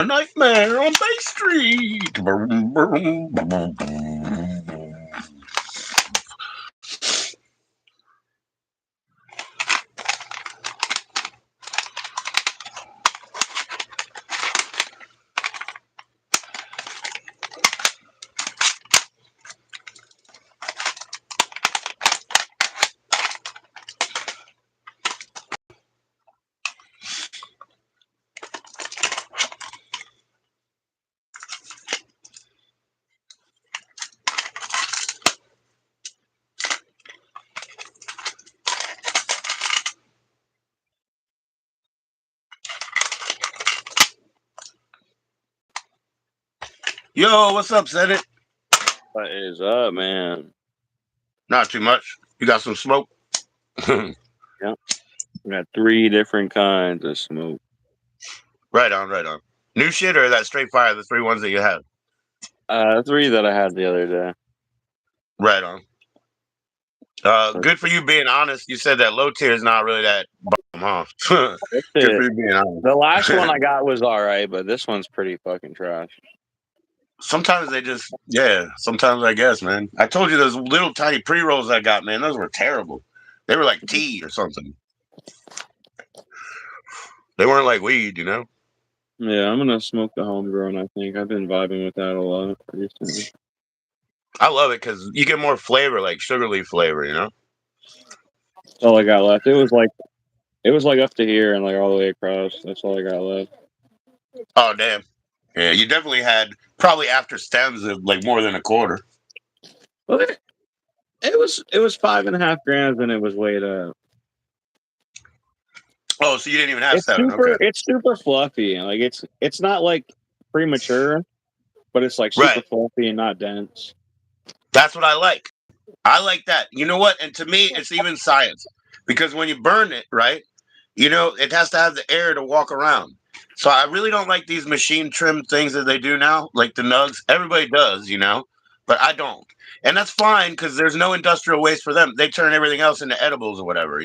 A nightmare on Bay Street. Yo, what's up, Senate? What is up, man? Not too much. You got some smoke? Yep. We got three different kinds of smoke. Right on, right on. New shit or that straight fire, the three ones that you had? Three that I had the other day. Right on. Good for you being honest. You said that low tier is not really that bomb, huh? That's Good for it. you being honest. The last one I got was all right, but this one's pretty fucking trash. Sometimes they just, yeah, sometimes I guess, man. I told you those little tiny pre rolls I got, man, those were terrible. They were like tea or something. They weren't like weed, you know? Yeah, I'm gonna smoke the homegrown. I think I've been vibing with that a lot recently. I love it because you get more flavor, like sugar leaf flavor, you know? That's all I got left. It was like up to here and like all the way across. That's all I got left. Oh, damn. Yeah, you definitely had probably after stems of like more than a quarter. Well, it was 5.5 grams and it was weighed up. Oh, so you didn't even have It's seven. Okay. super fluffy. Like it's not like premature, but it's like super Right. fluffy and not dense. That's what I like. I like that. You know what? And to me, it's even science because when you burn it, right, it has to have the air to walk around. So I really don't like these machine trim things that they do now, like the nugs. Everybody does, but I don't. And that's fine because there's no industrial waste for them. They turn everything else into edibles or whatever.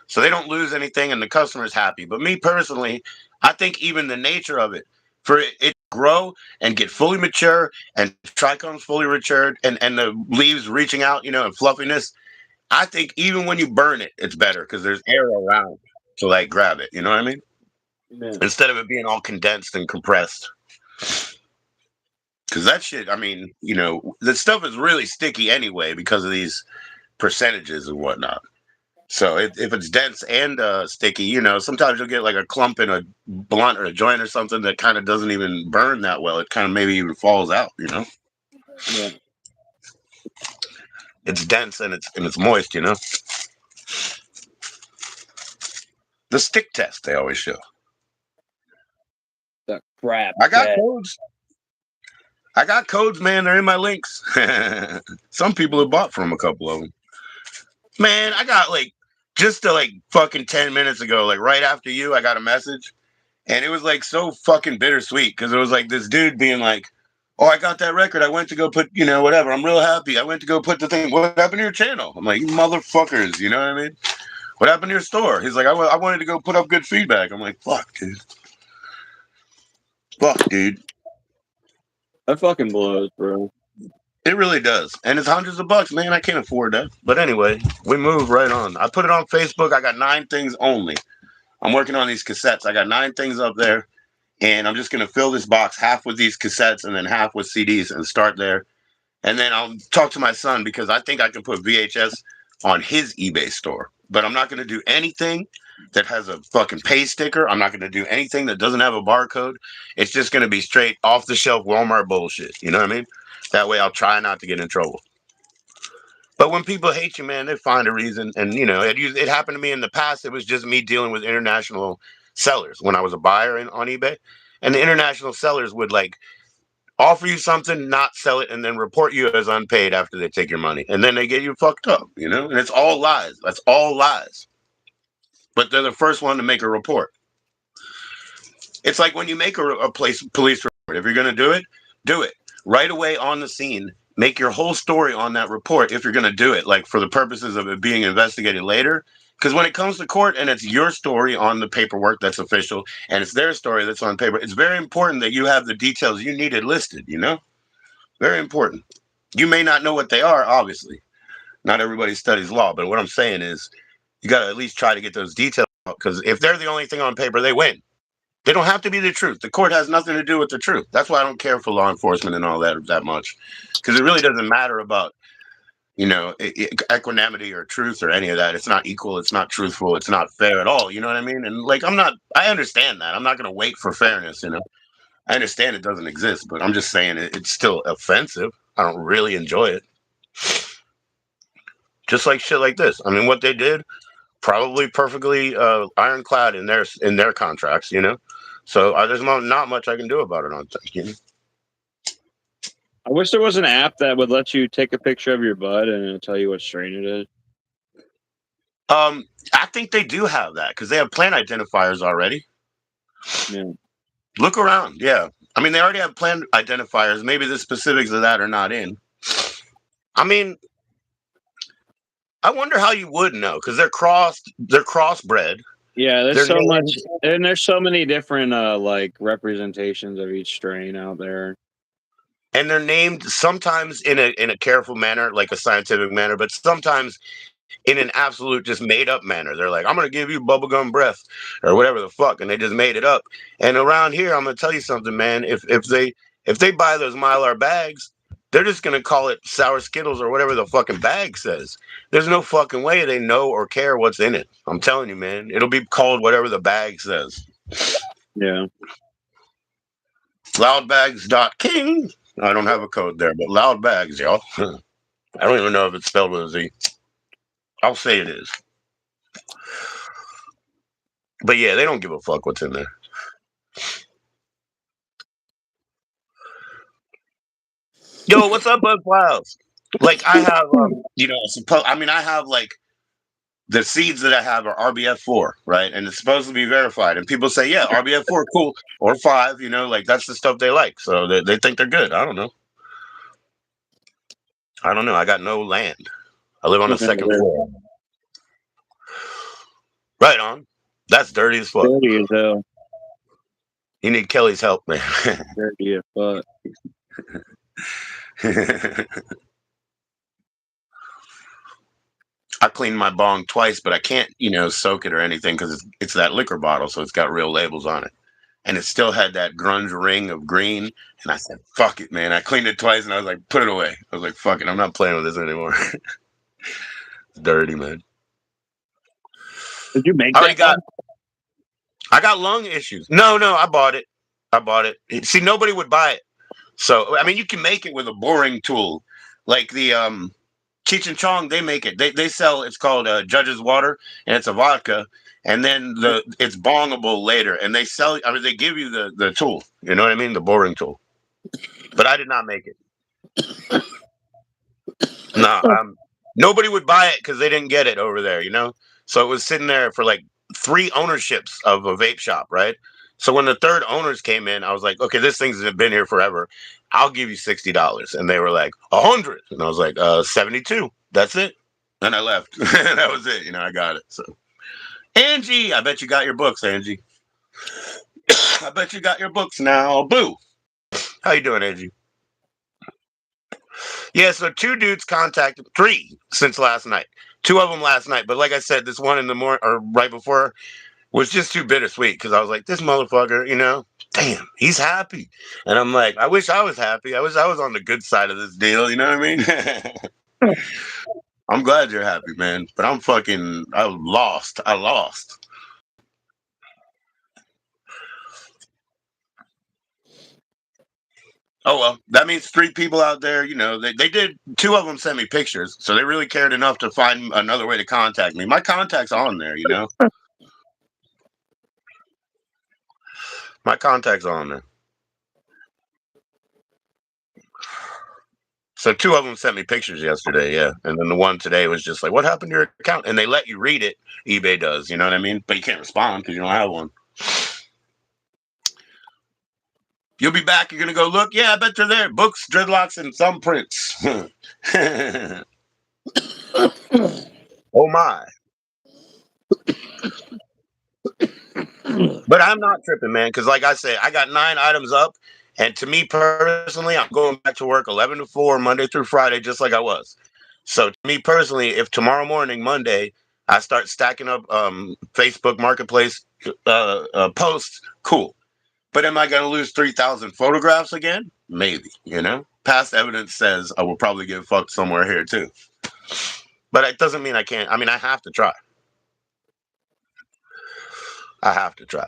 So they don't lose anything and the customer's happy. But me personally, I think even the nature of it, for it to grow and get fully mature and trichomes fully matured and the leaves reaching out, and fluffiness, I think even when you burn it, it's better because there's air around to like grab it. You know what I mean? Yeah. Instead of it being all condensed and compressed. Because that shit, I mean, the stuff is really sticky anyway because of these percentages and whatnot. So if it's dense and sticky, sometimes you'll get like a clump in a blunt or a joint or something that kind of doesn't even burn that well. It kind of maybe even falls out. Yeah. It's dense and it's moist. The stick test they always show. The crap. I got codes. I got codes, man. They're in my links. Some people have bought from a couple of them. Man, I got like just to like fucking 10 minutes ago, like right after you, I got a message. And it was like so fucking bittersweet because it was like this dude being like, "Oh, I got that record. I went to go put, whatever. I'm real happy. I went to go put the thing. What happened to your channel?" I'm like, "You motherfuckers, you know what I mean? What happened to your store?" He's like, I wanted to go put up good feedback." I'm like, "Fuck, dude. Fuck, dude." That fucking blows, bro. It really does. And it's hundreds of bucks, man. I can't afford that. But anyway, we move right on. I put it on Facebook. I got 9 things only. I'm working on these cassettes. I got 9 things up there. And I'm just going to fill this box half with these cassettes and then half with CDs and start there. And then I'll talk to my son because I think I can put VHS on his eBay store. But I'm not going to do anything that has a fucking pay sticker. I'm not going to do anything that doesn't have a barcode. It's just going to be straight off the shelf Walmart bullshit. You know what I mean? That way I'll try not to get in trouble. But when people hate you, man, they find a reason. And, it happened to me in the past. It was just me dealing with international sellers when I was a buyer on eBay. And the international sellers would like offer you something, not sell it, and then report you as unpaid after they take your money. And then they get you fucked up. And it's all lies. That's all lies. But they're the first one to make a report. It's like when you make a police report. If you're going to do it right away on the scene. Make your whole story on that report if you're going to do it, like for the purposes of it being investigated later. Because when it comes to court and it's your story on the paperwork that's official and it's their story that's on paper, it's very important that you have the details you needed listed, you know? Very important. You may not know what they are, obviously. Not everybody studies law, but what I'm saying is you got to at least try to get those details out because if they're the only thing on paper, they win. They don't have to be the truth. The court has nothing to do with the truth. That's why I don't care for law enforcement and all that much because it really doesn't matter about equanimity or truth or any of that. It's not equal. It's not truthful. It's not fair at all. You know what I mean? And like, I understand that. I'm not going to wait for fairness, you know? I understand it doesn't exist, but I'm just saying it's still offensive. I don't really enjoy it. Just like shit like this. I mean, what they did, probably perfectly ironclad in their contracts, you know? So there's not much I can do about it on you know? I wish there was an app that would let you take a picture of your butt and it'll tell you what strain it is. I think they do have that because they have plant identifiers already. Yeah. Look around. Yeah. I mean, they already have plant identifiers. Maybe the specifics of that are not in. I mean, I wonder how you would know because they're crossbred. Yeah, there's They're so named, much, and there's so many different like representations of each strain out there. and they're named sometimes in a careful manner, like a scientific manner, but sometimes in an absolute just made up manner. They're like, I'm gonna give you bubblegum breath or whatever the fuck, and they just made it up. And around here, I'm gonna tell you something, man. If they buy those Mylar bags, they're just gonna call it sour Skittles or whatever the fucking bag says. There's no fucking way they know or care what's in it. I'm telling you, man. It'll be called whatever the bag says. Yeah. Loudbags.king. I don't have a code there, but loud bags, y'all. I don't even know if it's spelled with a Z. I'll say it is. But yeah, they don't give a fuck what's in there. Yo, what's up, Bud Clouds? Like I have, I have like the seeds that I have are RBF4, right? And it's supposed to be verified. And people say, yeah, RBF4, cool, or 5, like that's the stuff they like. So they think they're good. I don't know. I got no land. I live on the second floor. Right on. That's dirty as fuck. Dirty as hell. You need Kelly's help, man. Dirty as fuck. I cleaned my bong twice, but I can't, soak it or anything because it's that liquor bottle, so it's got real labels on it. And it still had that grunge ring of green. And I said, fuck it, man. I cleaned it twice and I was like, put it away. I was like, fuck it. I'm not playing with this anymore. It's dirty, man. Did you make I that? I got lung issues. No, I bought it. See, nobody would buy it. So, I mean, you can make it with a boring tool. Like the Cheech and Chong, they make it. They sell, it's called Judge's Water, and it's a vodka. And then it's bongable later. And they give you the tool. You know what I mean? The boring tool. But I did not make it. No, nobody would buy it because they didn't get it over there, So it was sitting there for like 3 ownerships of a vape shop, right? So when the third owners came in, I was like, okay, this thing's been here forever. I'll give you $60. And they were like, 100. And I was like, 72. That's it. And I left. That was it. I got it. So Angie, I bet you got your books, Angie. I bet you got your books now. Boo. How you doing, Angie? Yeah, so 2 dudes contacted 3 since last night. 2 of them last night. But like I said, this one in the morning or right before was just too bittersweet because I was like, this motherfucker, damn, he's happy. And I'm like, I wish I was happy. I wish I was on the good side of this deal. You know what I mean? I'm glad you're happy, man. But I lost. Oh, well, that means 3 people out there, they did, 2 of them sent me pictures. So they really cared enough to find another way to contact me. My contact's on there, My contact's on there. So 2 of them sent me pictures yesterday, yeah. And then the one today was just like, what happened to your account? And they let you read it. eBay does, you know what I mean? But you can't respond because you don't have one. You'll be back. You're going to go look? Yeah, I bet they're there. Books, dreadlocks, and thumbprints. Oh, my. But I'm not tripping, man, because like I say, I got 9 items up, and to me personally, I'm going back to work 11 to 4 Monday through Friday, just like I was. So to me personally, if tomorrow morning, Monday, I start stacking up Facebook Marketplace posts, cool. But am I going to lose 3,000 photographs again? Maybe. Past evidence says I will probably get fucked somewhere here too. But it doesn't mean I can't. I mean, I have to try. I have to try.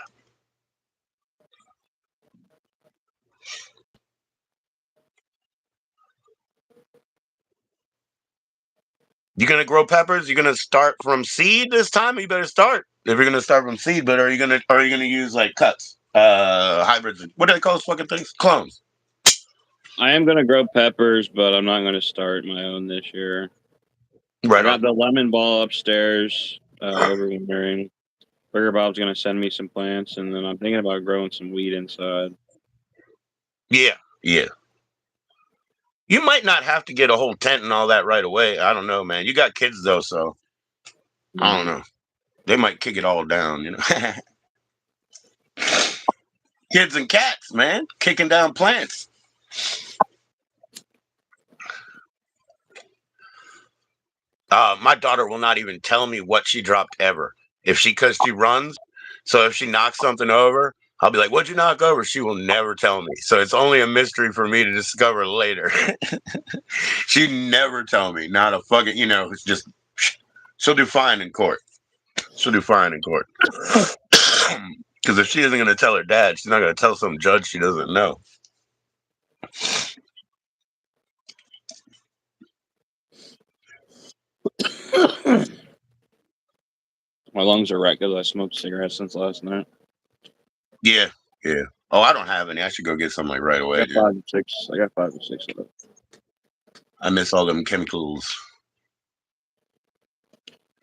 You gonna grow peppers? You gonna start from seed this time? You better start. If you're gonna start from seed, but are you gonna use like cuts, hybrids? What do they call those fucking things? Clones. I am gonna grow peppers, but I'm not gonna start my own this year. I Right got on. the lemon ball upstairs overwintering. Burger Bob's gonna send me some plants, and then I'm thinking about growing some weed inside. Yeah, yeah. You might not have to get a whole tent and all that right away. I don't know, man. You got kids though, so I don't know. They might kick it all down. Kids and cats, man, kicking down plants. My daughter will not even tell me what she dropped ever. Because she runs, so if she knocks something over, I'll be like, "What'd you knock over?" She will never tell me. So it's only a mystery for me to discover later. She never tell me. Not a fucking. It's just she'll do fine in court. She'll do fine in court. Because if she isn't going to tell her dad, she's not going to tell some judge she doesn't know. My lungs are wrecked because I smoked cigarettes since last night. Yeah, yeah. Oh, I don't have any. I should go get some like right away, dude. I got 5 or 6 of them. I miss all them chemicals.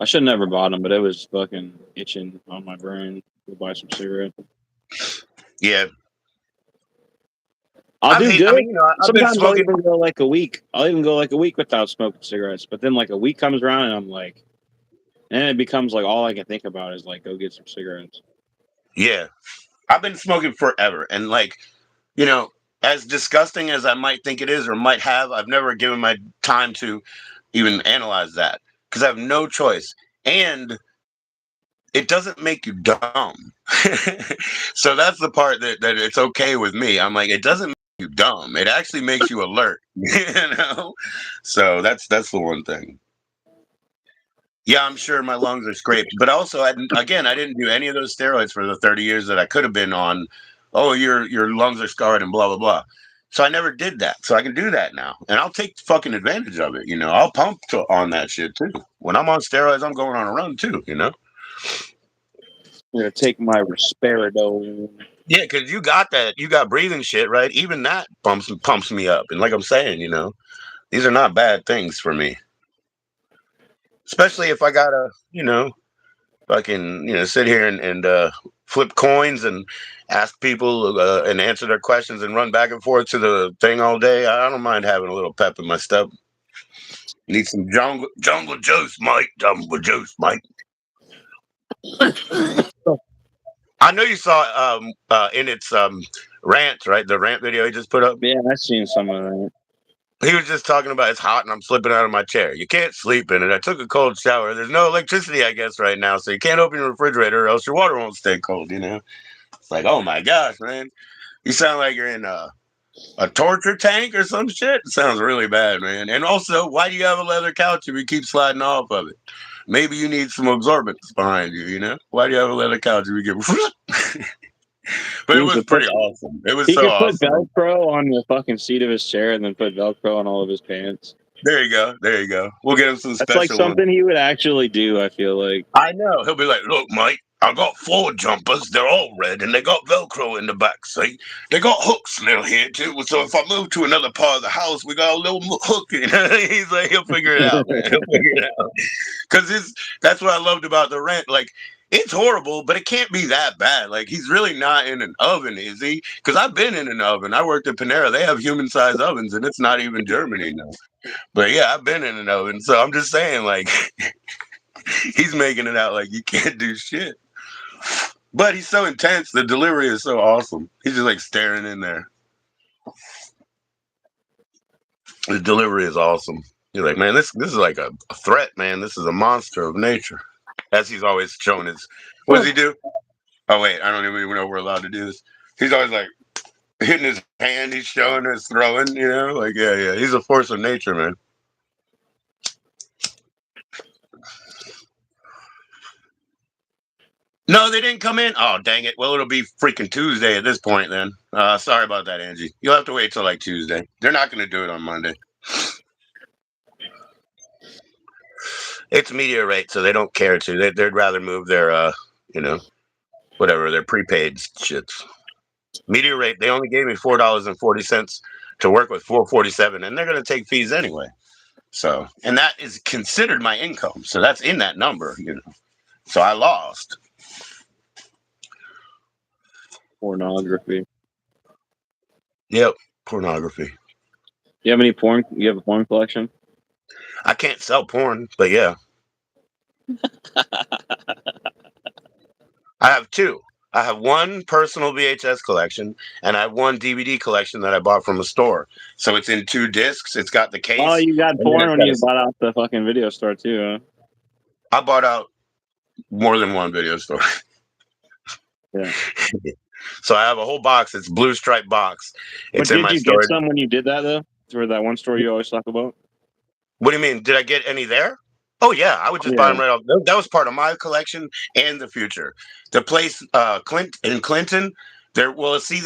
I should never bought them, but it was fucking itching on my brain to buy some cigarettes. Yeah. I'll do good. I've been Sometimes smoking. I'll even go like a week. Without smoking cigarettes. But then like a week comes around and I'm like, and it becomes like all I can think about is like go get some cigarettes. Yeah. I've been smoking forever. And like, as disgusting as I might think it is or might have, I've never given my time to even analyze that because I have no choice. And it doesn't make you dumb. So that's the part that it's okay with me. I'm like, it doesn't make you dumb. It actually makes you alert. So that's the one thing. Yeah, I'm sure my lungs are scraped, but also, I didn't do any of those steroids for the 30 years that I could have been on. Oh, your lungs are scarred and blah blah blah. So I never did that. So I can do that now, and I'll take fucking advantage of it. I'll pump on that shit too. When I'm on steroids, I'm going on a run too. I'm gonna take my risperidone. Yeah, because you got that. You got breathing shit, right? Even that pumps me up. And like I'm saying, these are not bad things for me. Especially if I gotta, fucking, sit here and flip coins and ask people and answer their questions and run back and forth to the thing all day. I don't mind having a little pep in my step. Need some jungle juice, Mike. Jungle juice, Mike. I know you saw in its rant, right? The rant video he just put up. Yeah, I've seen some of that. He was just talking about it's hot and I'm slipping out of my chair. You can't sleep in it. I took a cold shower. There's no electricity, I guess, right now, so you can't open your refrigerator or else your water won't stay cold. It's like, oh my gosh, man, you sound like you're in a torture tank or some shit. It sounds really bad, man. And also, why do you have a leather couch if you keep sliding off of it? Maybe you need some absorbents behind you. Why do you have a leather couch if you get? But it was pretty awesome. It was so awesome. He could put Velcro on the fucking seat of his chair and then put Velcro on all of his pants. There you go. There you go. We'll get him some special. That's like something he would actually do, I feel like. I know. He'll be like, look, Mike, I got 4 jumpers. They're all red, and they got Velcro in the back seat. They got hooks now here, too. So if I move to another part of the house, we got a little hook. He's like, he'll figure it out, man. He'll figure it out. Because that's what I loved about the rent. Like, it's horrible, but it can't be that bad. Like, he's really not in an oven, is he? Because I've been in an oven. I worked at Panera. They have human-sized ovens, and it's not even Germany now. But yeah, I've been in an oven. So I'm just saying, like, he's making it out like you can't do shit. But he's so intense. The delivery is so awesome. He's just like staring in there. The delivery is awesome. You're like, man, this is like a threat, man. This is a monster of nature. As he's always showing his. What does he do? Oh wait, I don't even know if we're allowed to do this. He's always like hitting his hand. He's showing us throwing. You know, like yeah. He's a force of nature, man. No, they didn't come in. Oh, dang it. Well, it'll be freaking Tuesday at this point then. Sorry about that, Angie. You'll have to wait till like Tuesday. They're not going to do it on Monday. It's meteorite, so they don't care to. They'd rather move their, whatever, their prepaid shits. Meteorite, they only gave me $4.40 to work with $4.47, and they're going to take fees anyway. So, and that is considered my income. So that's in that number, So I lost. Pornography. Yep, pornography. You have any porn? You have a porn collection? I can't sell porn, but yeah. I have two. I have one personal VHS collection, and I have one DVD collection that I bought from a store. So it's in 2 discs. It's got the case. Oh, you got porn when you bought out the fucking video store too, huh? I bought out more than one video store. Yeah. So I have a whole box. It's blue striped box. It's in my storage. Did you get some when you did that though? For that one store you always talk about? What do you mean? Did I get any there? Oh yeah, I would just buy them right off. That was part of my collection and the future. The place in Clinton, there. Well, see,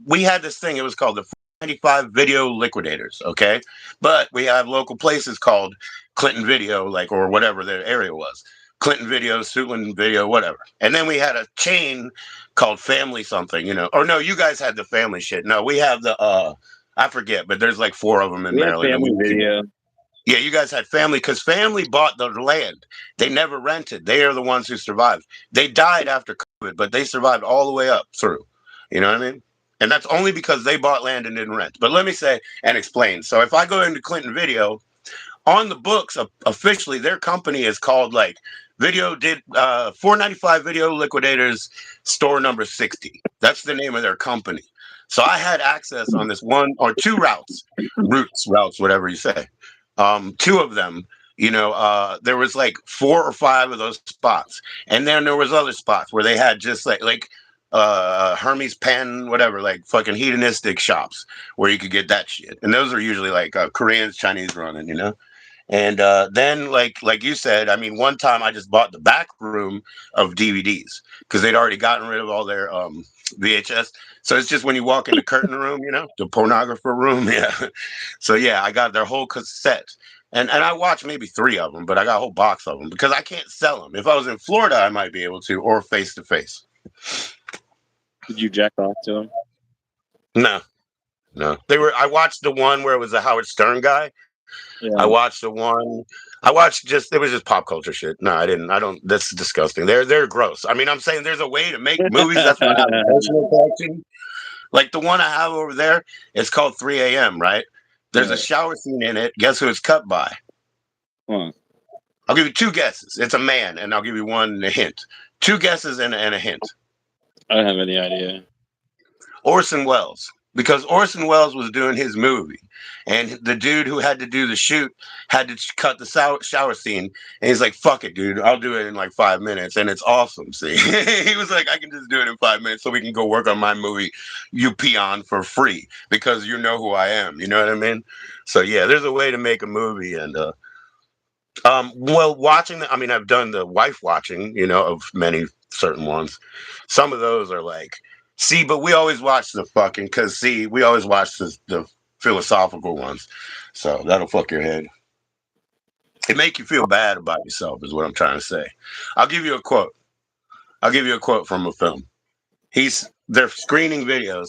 we had this thing. It was called the 95 Video Liquidators. Okay, but we have local places called Clinton Video, or whatever their area was. Clinton Video, Suitland Video, whatever. And then we had a chain called Family something, Or no, you guys had the family shit. No, we have the I forget, but there's like 4 of them in Maryland. Family Video. Yeah, you guys had Family because Family bought the land. They never rented. They are the ones who survived. They died after COVID, but they survived all the way up through. You know what I mean? And that's only because they bought land and didn't rent. But let me say and explain. So if I go into Clinton Video, on the books, officially, their company is called Video did 495 Video Liquidators store number 60. That's the name of their company. So I had access on this one or 2 routes, whatever you say. 2 of them, there was 4 or 5 of those spots. And then there was other spots where they had just Hermes Pen, whatever, fucking hedonistic shops where you could get that shit. And those are usually Koreans, Chinese running, And then, like you said, I mean, one time I just bought the back room of DVDs because they'd already gotten rid of all their VHS. So it's just when you walk in the curtain room, the pornographer room. Yeah. So, yeah, I got their whole cassette. And I watched maybe 3 of them, but I got a whole box of them because I can't sell them. If I was in Florida, I might be able to, or face to face. Did you jack off to them? No. I watched the one where it was the Howard Stern guy. Yeah. I watched the one. It was just pop culture shit. No, I didn't. I don't. That's disgusting. They're gross. I mean, I'm saying there's a way to make movies. That's why I have a personal collection. Like the one I have over there, it's called 3 a.m. Right? There's a shower scene in it. Guess who it's cut by? I'll give you 2 guesses. It's a man, and I'll give you one hint. 2 guesses and a hint. I don't have any idea. Orson Welles. Because Orson Welles was doing his movie, and the dude who had to do the shoot had to cut the shower scene, and he's like, "Fuck it, dude, I'll do it in 5 minutes," and it's awesome. See, he was like, "I can just do it in 5 minutes, so we can go work on my movie you pee on for free because you know who I am." You know what I mean? So yeah, there's a way to make a movie, and watching. I've done the wife watching, of many certain ones. Some of those are see, but we always watch the fucking, we always watch the philosophical ones. So that'll fuck your head. It make you feel bad about yourself is what I'm trying to say. I'll give you a quote from a film. They're screening videos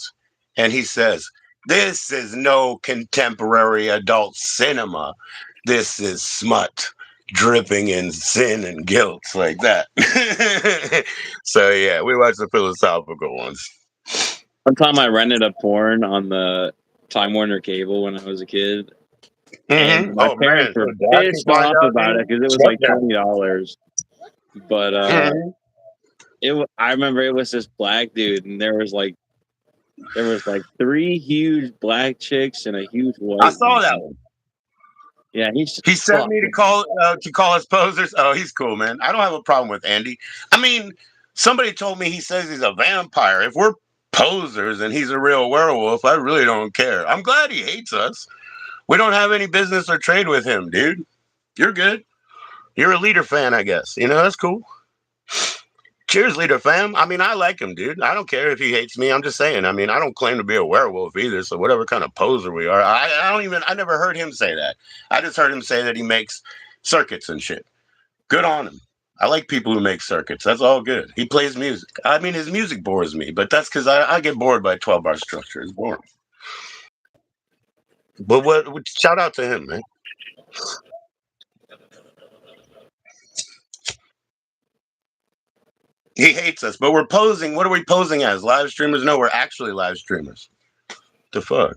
and he says, "This is no contemporary adult cinema. This is smut dripping in sin and guilt," like that. So yeah, we watch the philosophical ones. One time I rented a porn on the Time Warner cable when I was a kid. And my parents were pissed off about it because it was $20. But I remember it was this black dude, and there was like 3 huge black chicks and a huge I white saw one. that one. Yeah, he's He sent me fucking. to call us posers. Oh, he's cool, man. I don't have a problem with Andy. I mean, somebody told me he says he's a vampire. If we're posers and he's a real werewolf, I really don't care. I'm glad he hates us. We don't have any business or trade with him, dude. You're good. You're a leader fan, I guess. You know, that's cool. Cheers, leader fam. I mean, I like him, dude. I don't care if he hates me. I'm just saying. I mean, I don't claim to be a werewolf either. So whatever kind of poser we are, I never heard him say that. I just heard him say that he makes circuits and shit. Good on him. I like people who make circuits. That's all good. He plays music. I mean, his music bores me, but that's because I get bored by 12-bar structure. It's boring. But shout out to him, man. He hates us, but we're posing. What are we posing as? Live streamers? No, we're actually live streamers. The fuck?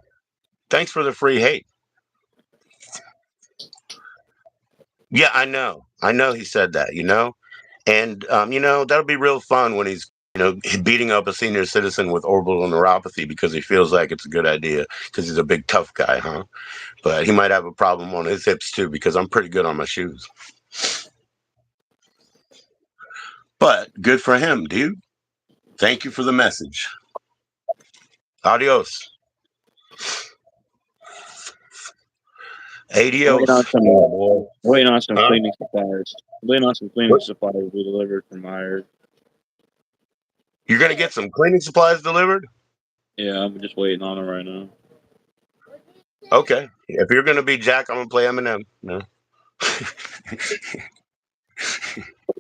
Thanks for the free hate. Yeah, I know. I know he said that, And, that'll be real fun when he's, beating up a senior citizen with orbital neuropathy because he feels like it's a good idea because he's a big tough guy, huh? But he might have a problem on his hips too because I'm pretty good on my shoes. But good for him, dude. Thank you for the message. Adios. Waiting Adios. on some, Yeah, boy. waiting on some Huh? cleaning supplies. Waiting on some cleaning What? supplies to be delivered from Myers. You're going to get some cleaning supplies delivered? Yeah, I'm just waiting on them right now. Okay. If you're going to be Jack, I'm going to play Eminem. No. Don't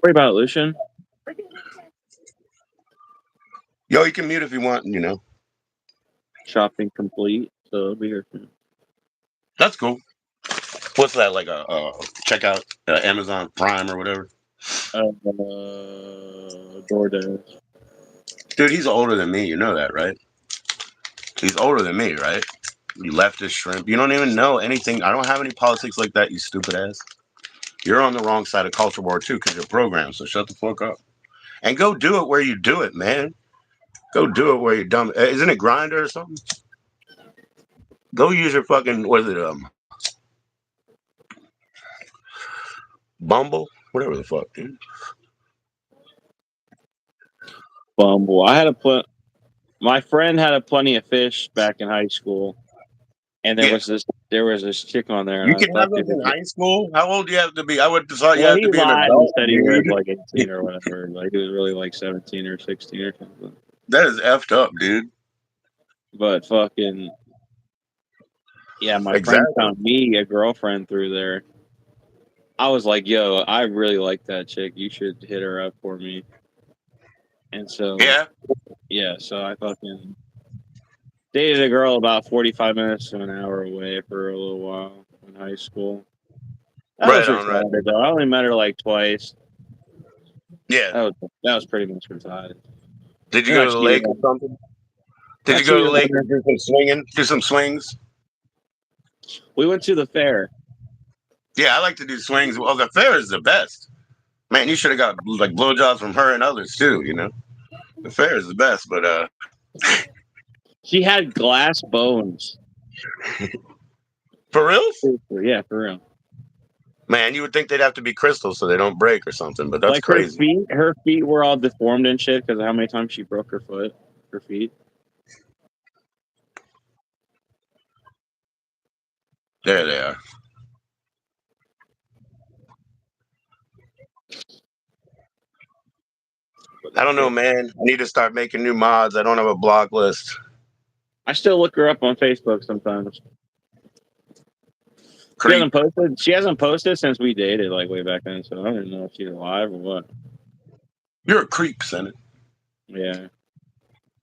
worry about it, Lucian. Yo, you can mute if you want, Shopping complete, so it'll be here soon. That's cool. What's that, like a checkout Amazon Prime or whatever? DoorDash. Dude, he's older than me. You know that, right? He's older than me, right? You leftist shrimp. You don't even know anything. I don't have any politics like that, you stupid ass. You're on the wrong side of culture war too because you're programmed, so shut the fuck up. And go do it where you do it, man. Go do it where you're dumb. Isn't it Grinder or something? Go use your fucking, what is it, Bumble? Whatever the fuck, dude. Bumble. My friend had a Plenty of Fish back in high school, and there Yeah. was this chick on there, and You I can thought have those in high school? How old do you have to be? I would have thought you well, had he to be an lied and adult, said he was dude. like 18 or whatever. Like he was really like 17 or 16 or something. That is effed up, dude. But fucking yeah, my friend Exactly. found me a girlfriend through there. I was like, yo, I really like that chick. You should hit her up for me. And so Yeah. so I fucking dated a girl about 45 minutes to an hour away for a little while in high school. That was Right retarded on. though. I only met her like twice. Yeah. That was pretty much retarded. Did you Then go I to the cheated lake or on. something? Did I you go to cheated the lake on her. and do some swinging? Do some swings? We went to the fair. Yeah, I like to do swings. Well, the fair is the best. Man, you should have got like blowjobs from her and others too, The fair is the best, but She had glass bones. for real? Yeah, for real. Man, you would think they'd have to be crystal so they don't break or something, but that's Like her crazy. feet were all deformed and shit because of how many times she broke her feet. There they are. I don't know, man. I need to start making new mods. I don't have a blog list. I still look her up on Facebook sometimes. Creep. She hasn't posted since we dated, like way back then. So I don't know if she's alive or what. You're a creep, Senate. Yeah,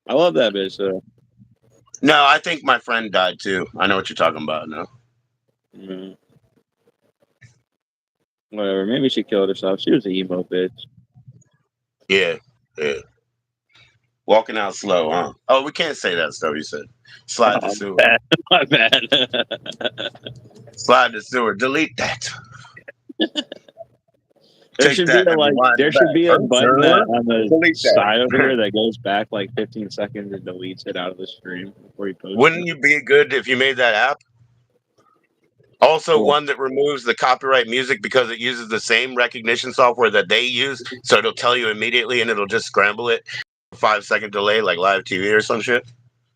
I love that bitch though. No, I think my friend died too. I know what you're talking about now. Yeah. Whatever. Maybe she killed herself. She was an emo bitch. Yeah. Walking out slow, huh? Oh, we can't say that stuff. You said slide the sewer. My bad. Slide the sewer. Delete that. There Take should be that and rewind there it should back. be a button that on the Delete side of that. here that goes back like 15 seconds and deletes it out of the stream before you post Wouldn't it. you be good if you made that app? Also, Cool. one that removes the copyright music because it uses the same recognition software that they use, so it'll tell you immediately and it'll just scramble it. 5 second delay, like live TV or some shit.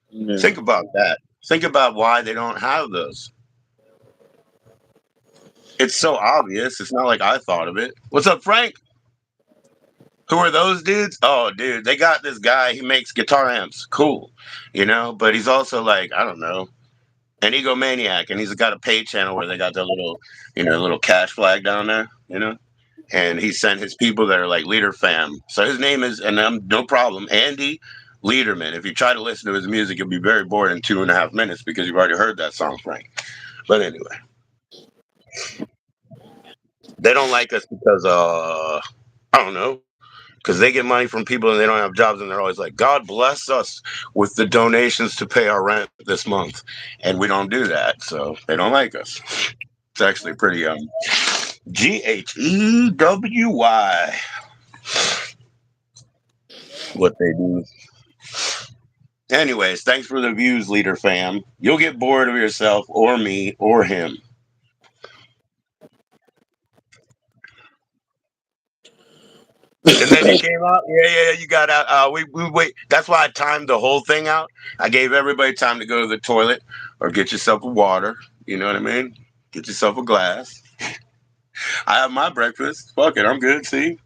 Yeah. Think about that. Think about why they don't have those. It's so obvious. It's not like I thought of it. What's up, Frank? Who are those dudes? Oh, dude, they got this guy. He makes guitar amps. Cool, but he's also like, I don't know, an egomaniac, and he's got a pay channel where they got their little cash flag down there, and he sent his people that are like Leader Fam. So his name is, and no problem, Andy Leaderman. If you try to listen to his music, you'll be very bored in 2.5 minutes because you've already heard that song, Frank. But anyway, they don't like us because I don't know, because they get money from people and they don't have jobs, and they're always like, God bless us with the donations to pay our rent this month, and we don't do that, so they don't like us. It's actually pretty GHEWY what they do. Anyways, thanks for the views, Leader Fam. You'll get bored of yourself or me or him. And then you came out. Yeah, you got out. We wait. That's why I timed the whole thing out. I gave everybody time to go to the toilet or get yourself a water. You know what I mean? Get yourself a glass. I have my breakfast. Fuck it, I'm good. See.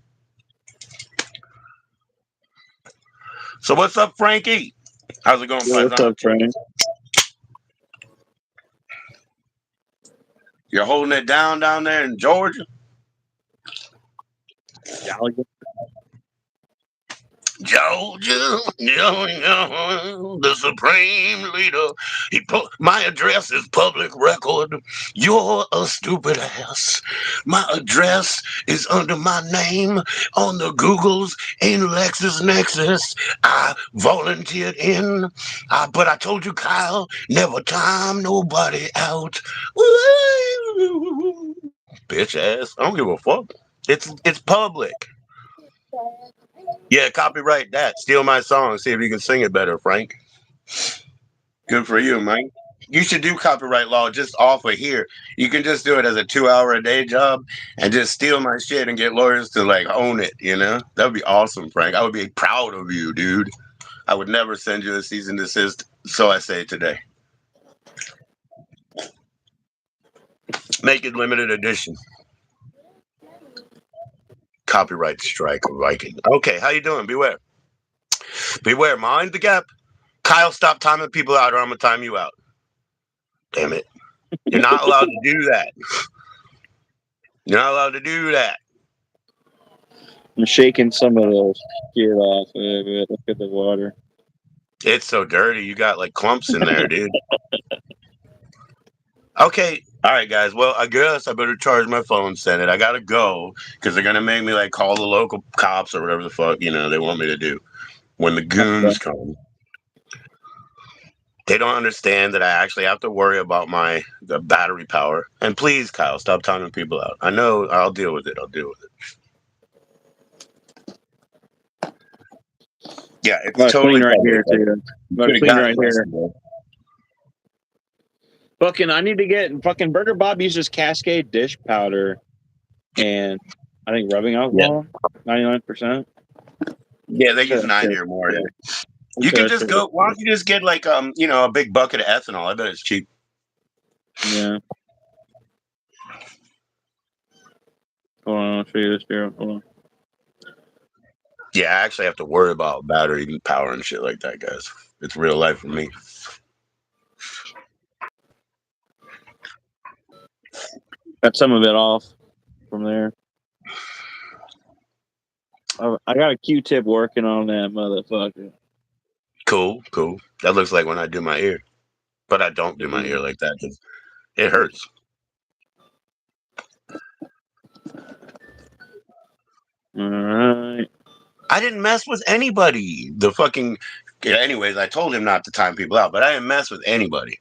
So what's up, Frankie? How's it going, What's up, Frank? You're holding it down there in Georgia. Georgia, the supreme leader. My address is public record. You're a stupid ass. My address is under my name on the Googles in LexisNexis. I volunteered in, but I told you, Kyle, never time nobody out. Woo! Bitch ass. I don't give a fuck. It's public. Yeah, copyright that. Steal my song. See if you can sing it better, Frank. Good for you, Mike. You should do copyright law just off of here. You can just do it as a 2 hour a day job and just steal my shit and get lawyers to like own it, That would be awesome, Frank. I would be proud of you, dude. I would never send you a cease and desist, so I say today. Make it limited edition. Copyright strike, Viking. Okay, how you doing? Beware. Beware, mind the gap. Kyle, stop timing people out or I'm going to time you out. Damn it. You're not allowed to do that. You're not allowed to do that. I'm shaking some of those shit off of it. Look at the water. It's so dirty. You got like clumps in there, dude. Okay. All right, guys. Well, I guess I better charge my phone, send it. I got to go because they're going to make me like call the local cops or whatever the fuck, they want me to do when the goons come. They don't understand that I actually have to worry about the battery power. And please, Kyle, stop timing people out. I know I'll deal with it. Yeah, it's totally clean right here too. Clean right here. Fucking, I need to get fucking Burger Bob uses Cascade dish powder, and I think rubbing alcohol, 99%. Yeah, they use 90 or more. Yeah. You can just go. Why don't you just get like a big bucket of ethanol? I bet it's cheap. Yeah. Hold on, I'll show you this here. Hold on. Yeah, I actually have to worry about battery power and shit like that, guys. It's real life for me. Got some of it off from there. I got a Q-tip working on that motherfucker. Cool. That looks like when I do my ear. But I don't do my ear like that because it hurts. All right. I didn't mess with anybody. Anyways, I told him not to time people out, but I didn't mess with anybody.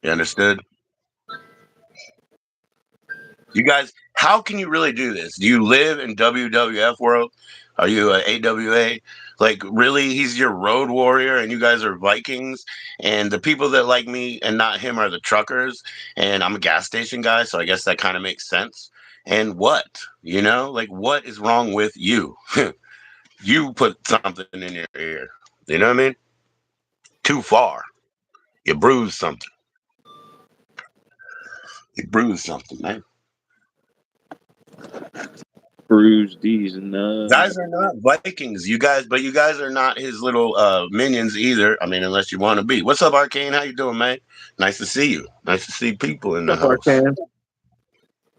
You understood? You guys, how can you really do this? Do you live in WWF world? Are you a AWA? Like, really, he's your road warrior, and you guys are Vikings. And the people that like me and not him are the truckers. And I'm a gas station guy, so I guess that kind of makes sense. And what, like, what is wrong with you? You put something in your ear. You know what I mean? Too far. You bruised something. You bruised something, man. Bruise these nuts. Guys are not Vikings, but you guys are not his little minions either. I mean, unless you want to be. What's up, Arcane? How you doing, man? Nice to see you. Nice to see people in the What's up, house. Arcan?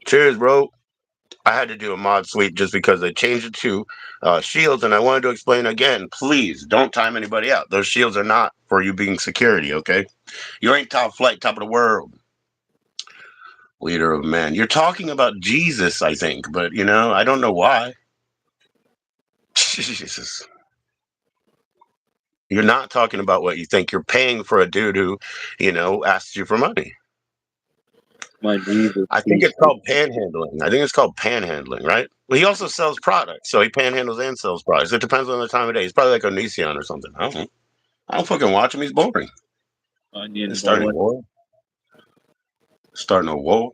Cheers, bro. I had to do a mod sweep just because they changed it to shields, and I wanted to explain again. Please don't time anybody out. Those shields are not for you being security. Okay, you ain't top flight, top of the world, leader of men. You're talking about Jesus, I think, but I don't know why. Jesus. You're not talking about what you think. You're paying for a dude who, asks you for money. My Jesus. I think it's called panhandling. I think it's called panhandling, right? Well, he also sells products, so he panhandles and sells products. It depends on the time of day. He's probably like Onision or something. I don't know. I don't fucking watch him. He's boring. Onion He's starting a war. Starting a war.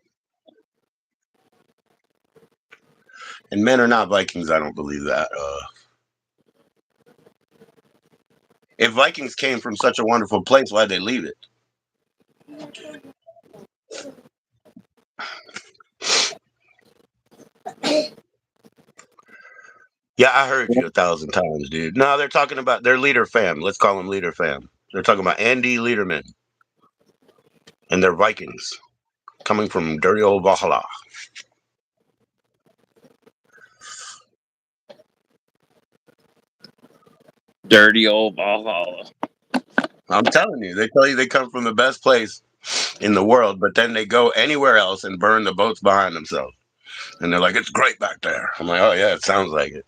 And men are not Vikings. I don't believe that. If Vikings came from such a wonderful place, why'd they leave it? Yeah, I heard you 1,000 times, dude. No, they're talking about their leader fam. Let's call them leader fam. They're talking about Andy Leaderman and their Vikings coming from dirty old Valhalla. Dirty old Valhalla. I'm telling you, they tell you they come from the best place in the world, but then they go anywhere else and burn the boats behind themselves. And they're like, it's great back there. I'm like, oh, yeah, it sounds like it.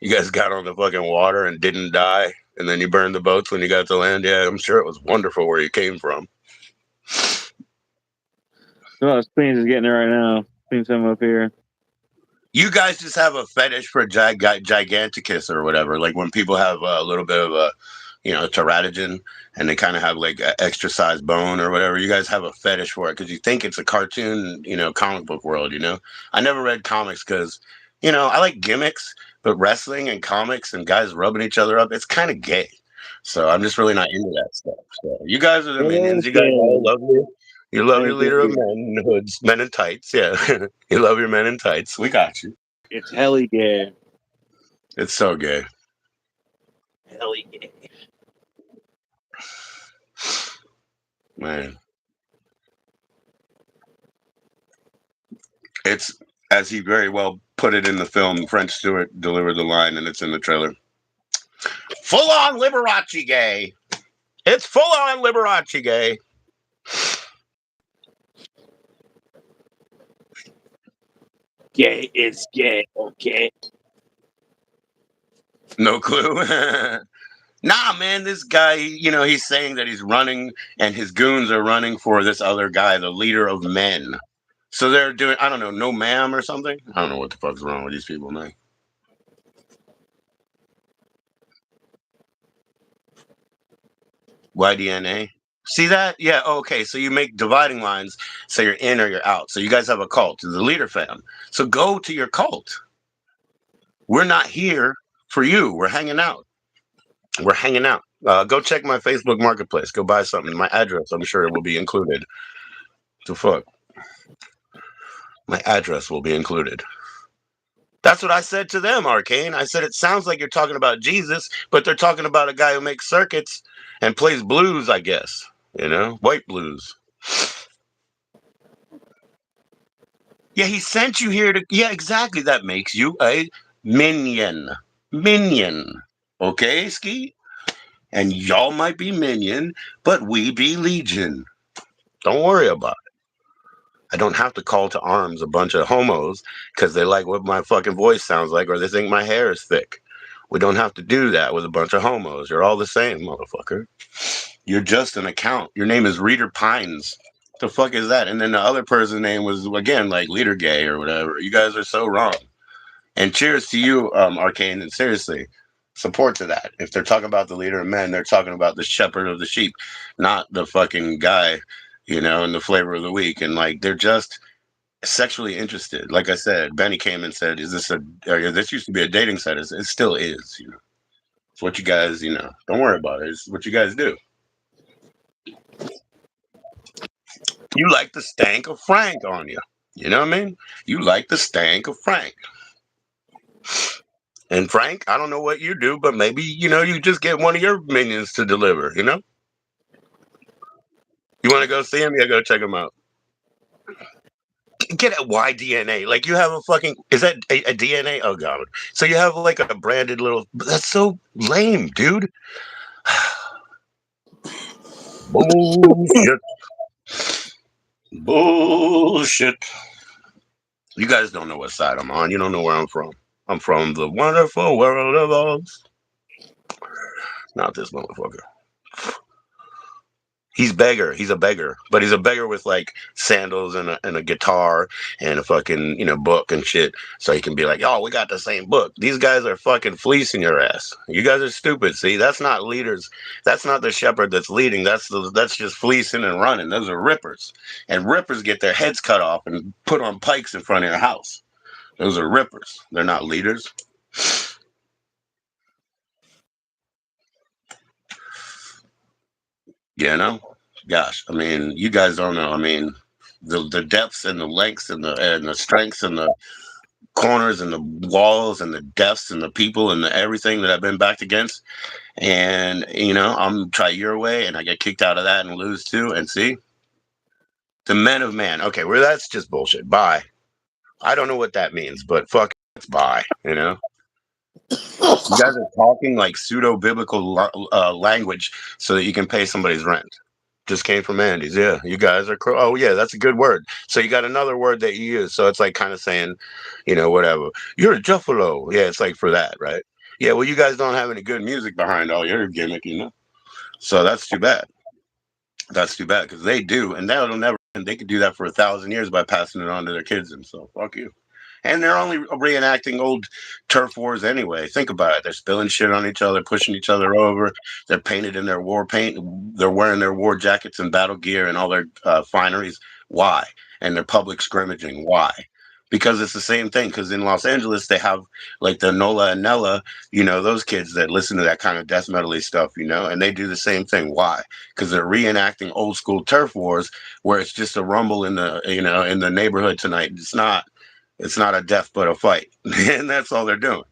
You guys got on the fucking water and didn't die, and then you burned the boats when you got to land. Yeah, I'm sure it was wonderful where you came from. Oh, Spain's is getting it right now. Seeing some up here. You guys just have a fetish for giganticus or whatever. Like when people have a little bit of a, teratogen, and they kind of have like an extra size bone or whatever. You guys have a fetish for it because you think it's a cartoon, comic book world. I never read comics because, I like gimmicks, but wrestling and comics and guys rubbing each other up, it's kind of gay. So I'm just really not into that stuff. So you guys are the minions. You guys all love you. You love your leader of men in hoods, men in tights. Yeah, you love your men in tights. We got you. It's helly gay. It's so gay. Helly gay. Man. It's, as he very well put it in the film, French Stewart delivered the line, and it's in the trailer. Full on Liberace gay. It's full on Liberace gay. Gay is gay, okay? No clue. Nah, man, this guy, he's saying that he's running and his goons are running for this other guy, the leader of men. So they're doing, I don't know, no ma'am or something. I don't know what the fuck's wrong with these people, man. YDNA. See that? Yeah. Okay. So you make dividing lines. So you're in or you're out. So you guys have a cult. It's the leader fam. So go to your cult. We're not here for you. We're hanging out. We're hanging out. Go check my Facebook Marketplace. Go buy something. My address, I'm sure it will be included. The fuck? My address will be included. That's what I said to them, Arcane. I said, it sounds like you're talking about Jesus, but they're talking about a guy who makes circuits and plays blues, I guess. White blues. Yeah, he sent you here to. Yeah, exactly. That makes you a minion. Minion. Okay, Ski? And y'all might be minion, but we be legion. Don't worry about it. I don't have to call to arms a bunch of homos because they like what my fucking voice sounds like or they think my hair is thick. We don't have to do that with a bunch of homos. You're all the same, motherfucker. You're just an account. Your name is Reader Pines. The fuck is that? And then the other person's name was again like Leader Gay or whatever. You guys are so wrong. And cheers to you, Arcane. And seriously, support to that. If they're talking about the leader of men, they're talking about the shepherd of the sheep, not the fucking guy, and the flavor of the week. And like they're just sexually interested. Like I said, Benny came and said, "Is this this used to be a dating site? It still is. It's what you guys, don't worry about it. It's what you guys do. You like the stank of Frank on you. You know what I mean? You like the stank of Frank. And Frank, I don't know what you do, but maybe, you just get one of your minions to deliver, You want to go see him? Yeah, go check him out. Get a YDNA. Like you have a fucking, is that a DNA? Oh, God. So you have like a branded little, that's so lame, dude. Bullshit. Bullshit. You guys don't know what side I'm on. You don't know where I'm from. I'm from the wonderful world of Oz. Not this motherfucker. He's beggar. He's a beggar, but he's a beggar with like sandals and a guitar and a fucking book and shit. So he can be like, "Oh, we got the same book." These guys are fucking fleecing your ass. You guys are stupid. See, that's not leaders. That's not the shepherd that's leading. That's just fleecing and running. Those are rippers, and rippers get their heads cut off and put on pikes in front of your house. Those are rippers. They're not leaders. Gosh, I mean, you guys don't know. I mean, the depths and the lengths and the strengths and the corners and the walls and the depths and the people and the everything that I've been backed against. And I'm try your way and I get kicked out of that and lose too. And see, the men of man. Okay, well that's just bullshit. Bye. I don't know what that means, but fuck, it's bye. You guys are talking like pseudo biblical language so that you can pay somebody's rent. Just came from Andy's. Yeah, you guys are. Oh, yeah, that's a good word. So you got another word that you use. So it's like kind of saying, whatever. You're a Juffalo. Yeah, it's like for that, right? Yeah, well, you guys don't have any good music behind all your gimmick. So that's too bad. That's too bad because they do, and that'll never. And they could do that for 1,000 years by passing it on to their kids. And so fuck you. And they're only reenacting old turf wars anyway. Think about it. They're spilling shit on each other, pushing each other over. They're painted in their war paint. They're wearing their war jackets and battle gear and all their fineries. Why? And they're public scrimmaging. Why? Because it's the same thing. Because in Los Angeles, they have like the Nola and Nella, those kids that listen to that kind of death metal-y stuff, and they do the same thing. Why? Because they're reenacting old school turf wars where it's just a rumble in the neighborhood tonight. It's not a death but a fight. And that's all they're doing.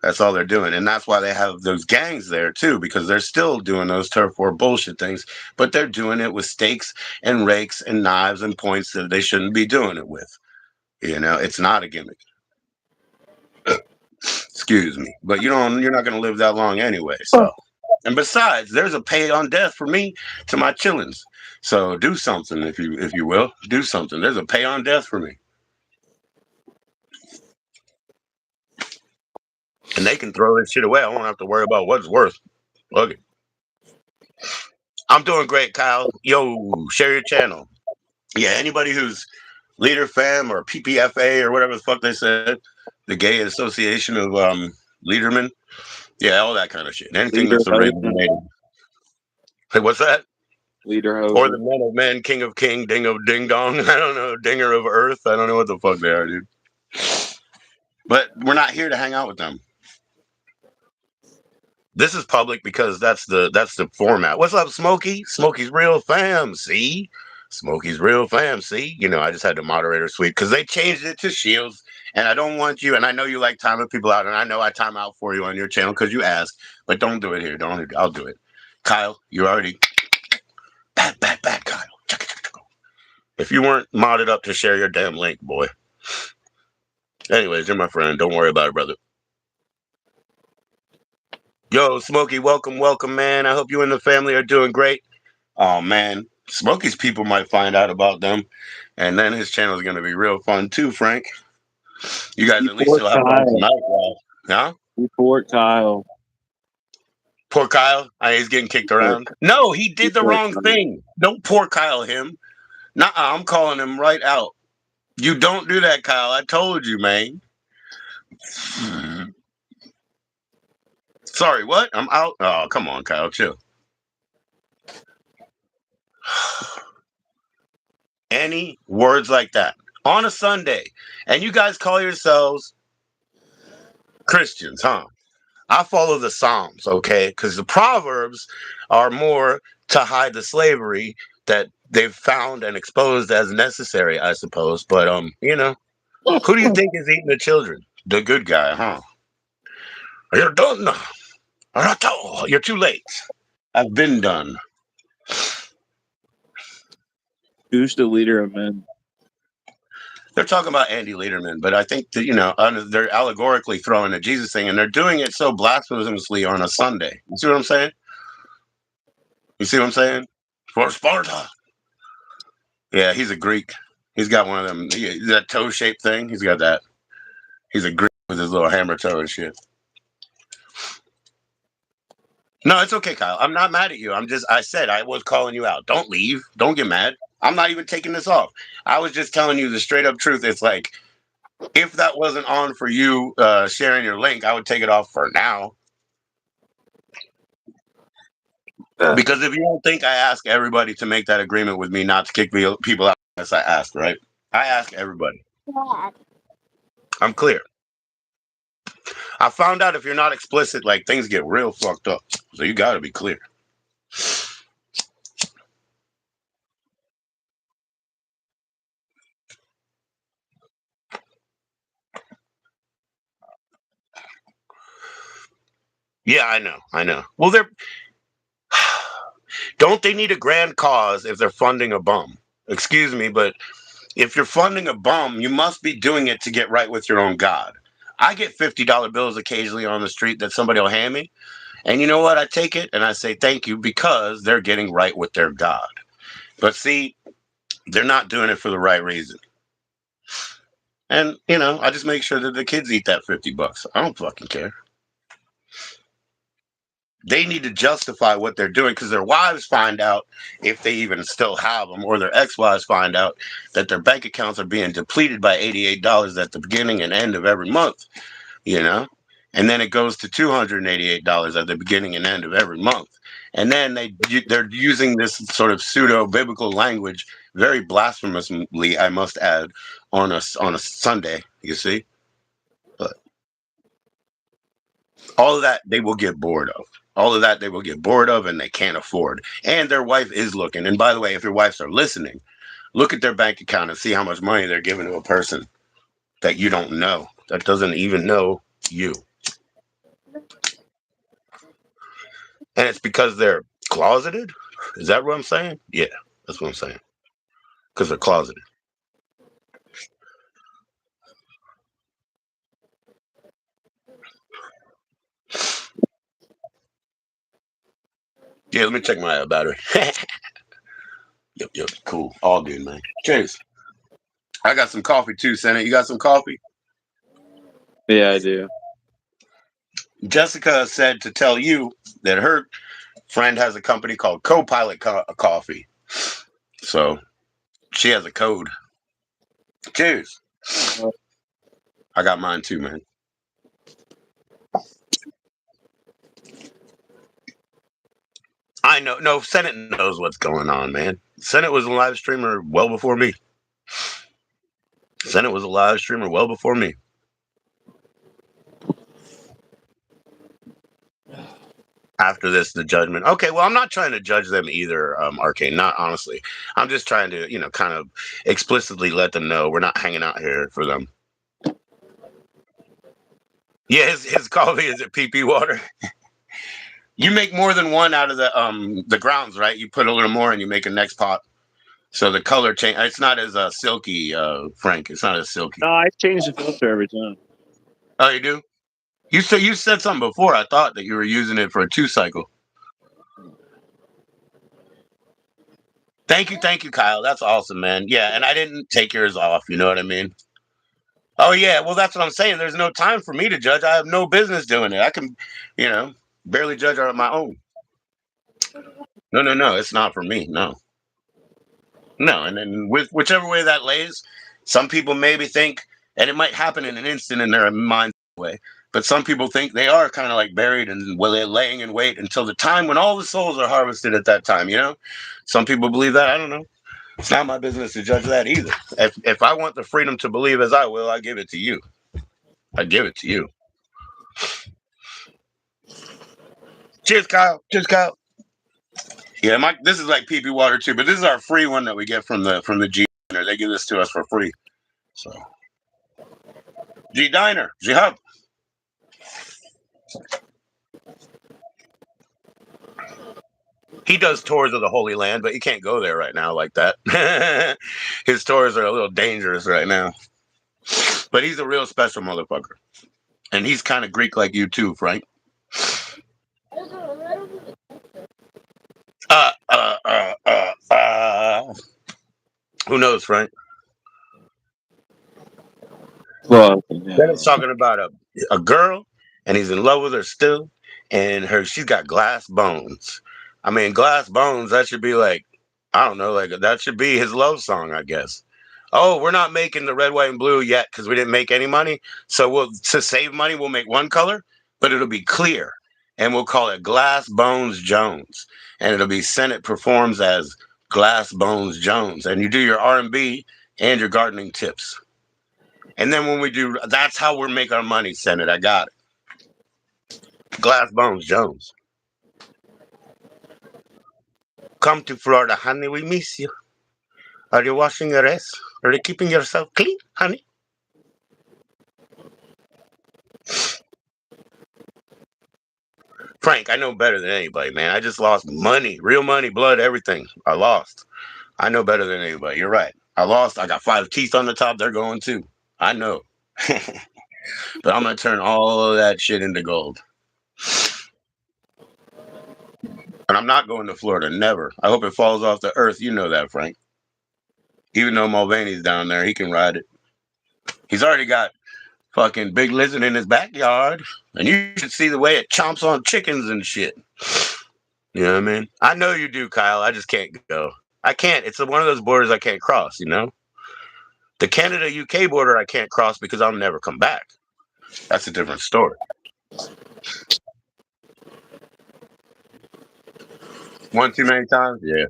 That's all they're doing. And that's why they have those gangs there too, because they're still doing those turf war bullshit things, but they're doing it with stakes and rakes and knives and points that they shouldn't be doing it with. It's not a gimmick. Excuse me. But you're not gonna live that long anyway. So and besides, there's a pay on death for me to my chillins. So do something if you will. Do something. There's a pay on death for me. And they can throw this shit away. I won't have to worry about what it's worth. Okay. I'm doing great, Kyle. Yo, share your channel. Yeah, anybody who's Leader Fam or PPFA or whatever the fuck they said, the Gay Association of Leadermen. Yeah, all that kind of shit. Anything that's a Raven native. Hey, what's that? Leader Or the Men of Men, King of King, Ding of Ding Dong. I don't know. Dinger of Earth. I don't know what the fuck they are, dude. But we're not here to hang out with them. This is public because that's the format. What's up, Smokey? Smokey's real fam. See, Smokey's real fam. See, I just had the moderator suite because they changed it to Shields, and I don't want you. And I know you like timing people out, and I know I time out for you on your channel because you asked. But don't do it here. Don't. I'll do it. Kyle, you already bad, Kyle. If you weren't modded up to share your damn link, boy. Anyways, you're my friend. Don't worry about it, brother. Yo, Smokey, welcome, man. I hope you and the family are doing great. Oh, man. Smokey's people might find out about them, and then his channel is going to be real fun, too, Frank. You guys at least will have fun tonight. Huh? Report Kyle. Poor Kyle. He's getting kicked around. No, he did the wrong thing. Don't poor Kyle him. Nah, I'm calling him right out. You don't do that, Kyle. I told you, man. Sorry, what? I'm out. Oh, come on, Kyle, chill. Any words like that on a Sunday, and you guys call yourselves Christians, huh? I follow the Psalms, okay? Because the Proverbs are more to hide the slavery that they've found and exposed as necessary, I suppose. But who do you think is eating the children? The good guy, huh? You're done. You're too late. I've been done. Who's the leader of men? They're talking about Andy Lederman, but I think that they're allegorically throwing a Jesus thing, and they're doing it so blasphemously on a Sunday. You see what I'm saying? You see what I'm saying? For Sparta. Yeah, he's a Greek. He's got one of them that toe shaped thing. He's got that. He's a Greek with his little hammer toe and shit. No, it's okay, Kyle. I'm not mad at you. I said I was calling you out. Don't leave. Don't get mad. I'm not even taking this off. I was just telling you the straight up truth. It's like, if that wasn't on for you sharing your link, I would take it off for now. Because if you don't think I ask everybody to make that agreement with me not to kick people out, unless I ask, right? I ask everybody. I'm clear. I found out if you're not explicit, like things get real fucked up. So you got to be clear. Yeah, I know. Well, don't they need a grand cause if they're funding a bum? Excuse me, but if you're funding a bum, you must be doing it to get right with your own God. I get $50 bills occasionally on the street that somebody will hand me. And you know what? I take it and I say thank you because they're getting right with their God. But see, they're not doing it for the right reason. And, I just make sure that the kids eat that $50. I don't fucking care. They need to justify what they're doing because their wives find out, if they even still have them, or their ex-wives find out that their bank accounts are being depleted by $88 at the beginning and end of every month, and then it goes to $288 at the beginning and end of every month. And then they're using this sort of pseudo biblical language, very blasphemously, I must add, on a Sunday. You see, but all of that they will get bored of. All of that they will get bored of, and they can't afford. And their wife is looking. And by the way, if your wives are listening, look at their bank account and see how much money they're giving to a person that you don't know, that doesn't even know you. And it's because they're closeted? Is that what I'm saying? Yeah, that's what I'm saying. Because they're closeted. Yeah, let me check my battery. Yep, cool. All good, man. Cheers. I got some coffee too, Senate. You got some coffee? Yeah, I do. Jessica said to tell you that her friend has a company called Copilot Coffee. So she has a code. Cheers. I got mine too, man. I know. No, Senate knows what's going on, man. Senate was a live streamer well before me. Senate was a live streamer well before me. After this, the judgment. Okay, well, I'm not trying to judge them either, Arcane. Not honestly. I'm just trying to, kind of explicitly let them know we're not hanging out here for them. Yeah, his coffee is at PP water. You make more than one out of the grounds, right? You put a little more and you make a next pot. So the color change. It's not as silky, Frank. It's not as silky. No, I change the filter every time. Oh, you do? You said something before. I thought that you were using it for a 2-cycle. Thank you, Kyle. That's awesome, man. Yeah, and I didn't take yours off. You know what I mean? Oh yeah. Well, that's what I'm saying. There's no time for me to judge. I have no business doing it. I can, barely judge on my own. No. It's not for me. No. No, and then with whichever way that lays, some people maybe think, and it might happen in an instant in their mind way, but some people think they are kind of like buried and well, they're laying in wait until the time when all the souls are harvested at that time. You know, some people believe that. I don't know. It's not my business to judge that either. If I want the freedom to believe as I will, I give it to you. I give it to you. Cheers, Kyle. Cheers, Kyle. Yeah, this is like PP water too, but this is our free one that we get from the G Diner. They give this to us for free. So G Diner, G Hub. He does tours of the Holy Land, but you can't go there right now like that. His tours are a little dangerous right now. But he's a real special motherfucker. And he's kind of Greek like you too, Frank. Uh, uh, uh, uh, uh. Who knows, Frank? Well, Then it's talking about a girl, and he's in love with her still, and she's got glass bones. I mean, glass bones. That should be like, I don't know, like that should be his love song, I guess. Oh, we're not making the red, white, and blue yet because we didn't make any money. So to save money, we'll make one color, but it'll be clear, and we'll call it Glass Bones Jones, and it'll be Senate performs as Glass Bones Jones, and you do your R&B and your gardening tips. And then when we do, that's how we'll make our money, Senate. I got it. Glass Bones Jones. Come to Florida, honey. We miss you. Are you washing your ass? Are you keeping yourself clean, honey? Frank, I know better than anybody, man. I just lost money, real money, blood, everything. I lost. I know better than anybody. You're right. I lost. I got 5 teeth on the top. They're going too. I know. But I'm going to turn all of that shit into gold. And I'm not going to Florida. Never. I hope it falls off the earth. You know that, Frank. Even though Mulvaney's down there, he can ride it. He's already got fucking Big Lizard in his backyard. And you should see the way it chomps on chickens and shit. You know what I mean? I know you do, Kyle. I just can't go. I can't. It's one of those borders I can't cross, you know? The Canada UK border I can't cross because I'll never come back. That's a different story. One too many times? Yeah.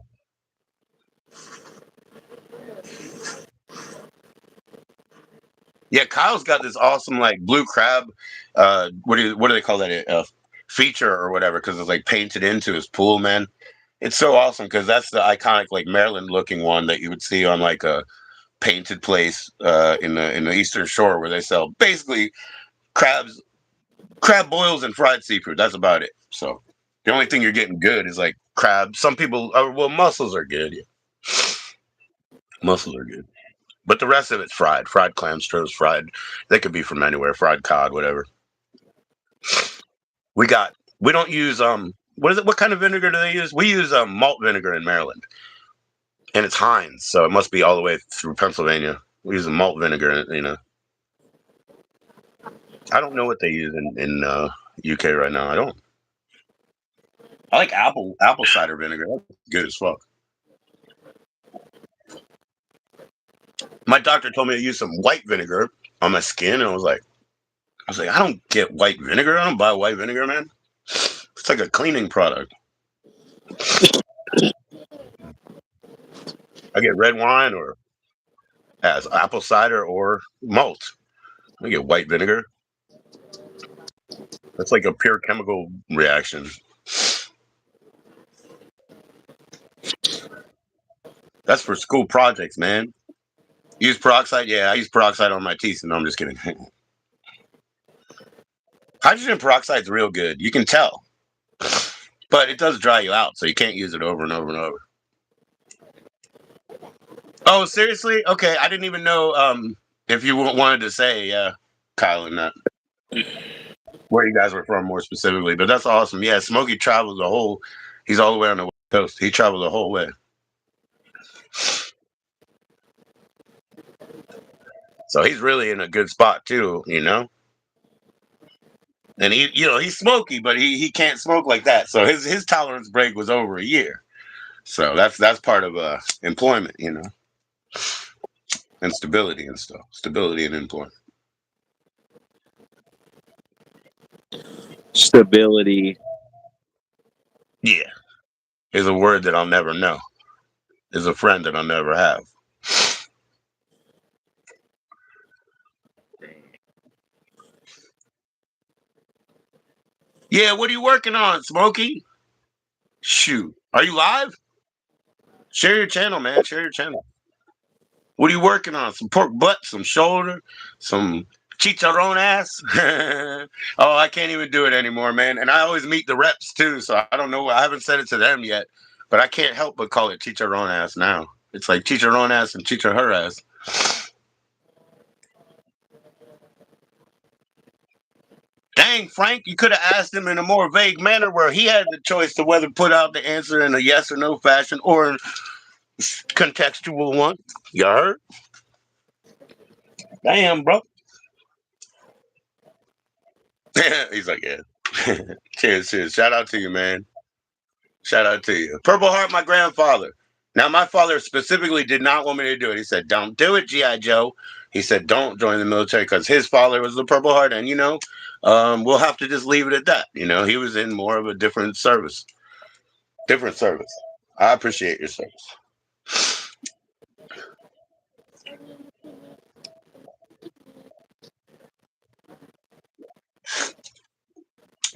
Yeah, Kyle's got this awesome like blue crab. What do they call that? Feature or whatever? Because it's like painted into his pool, man. It's so awesome because that's the iconic like Maryland looking one that you would see on like a painted place in the Eastern Shore where they sell basically crabs, crab boils, and fried seafood. That's about it. So the only thing you're getting good is like crab. Some people, well, mussels are good. Yeah. Mussels are good. But the rest of it's fried. Fried clam straws, fried. They could be from anywhere. Fried cod, whatever. We don't use what is it? What kind of vinegar do they use? We use malt vinegar in Maryland, and it's Heinz, so it must be all the way through Pennsylvania. We use malt vinegar, you know. I don't know what they use in UK right now. I don't. I like apple cider vinegar. That's good as fuck. My doctor told me to use some white vinegar on my skin, and I was like, I don't get white vinegar. I don't buy white vinegar, man. It's like a cleaning product. I get red wine or as apple cider or malt. I get white vinegar. That's like a pure chemical reaction. That's for school projects, man. Use peroxide? Yeah, I use peroxide on my teeth. No, I'm just kidding. Hydrogen peroxide is real good. You can tell. But it does dry you out, so you can't use it over and over and over. Oh, seriously? Okay, I didn't even know if you wanted to say, Kyle, and that where you guys were from more specifically. But that's awesome. Yeah, Smokey travels the whole. He's all the way on the West Coast. He traveled the whole way. So he's really in a good spot too, you know. And he's smoky, but he can't smoke like that. So his tolerance break was over a year. So that's part of employment, and stability and stuff. Stability and employment. Stability. Yeah, is a word that I'll never know. Is a friend that I'll never have. Yeah, what are you working on, Smokey? Shoot, are you live? Share your channel, man. Share your channel. What are you working on? Some pork butt, some shoulder, some chicharron ass. Oh, I can't even do it anymore, man. And I always meet the reps too, so I don't know. I haven't said it to them yet, but I can't help but call it chicharron ass now. It's like chicharron ass and chichar her ass. Dang, Frank, you could have asked him in a more vague manner where he had the choice to whether put out the answer in a yes or no fashion or a contextual one. You heard? Damn, bro. He's like, yeah. Cheers, cheers. Shout out to you, man. Shout out to you. Purple Heart, my grandfather. Now, my father specifically did not want me to do it. He said, don't do it, G.I. Joe. He said, don't join the military because his father was the Purple Heart. And, we'll have to just leave it at that. He was in more of a different service. Different service. I appreciate your service.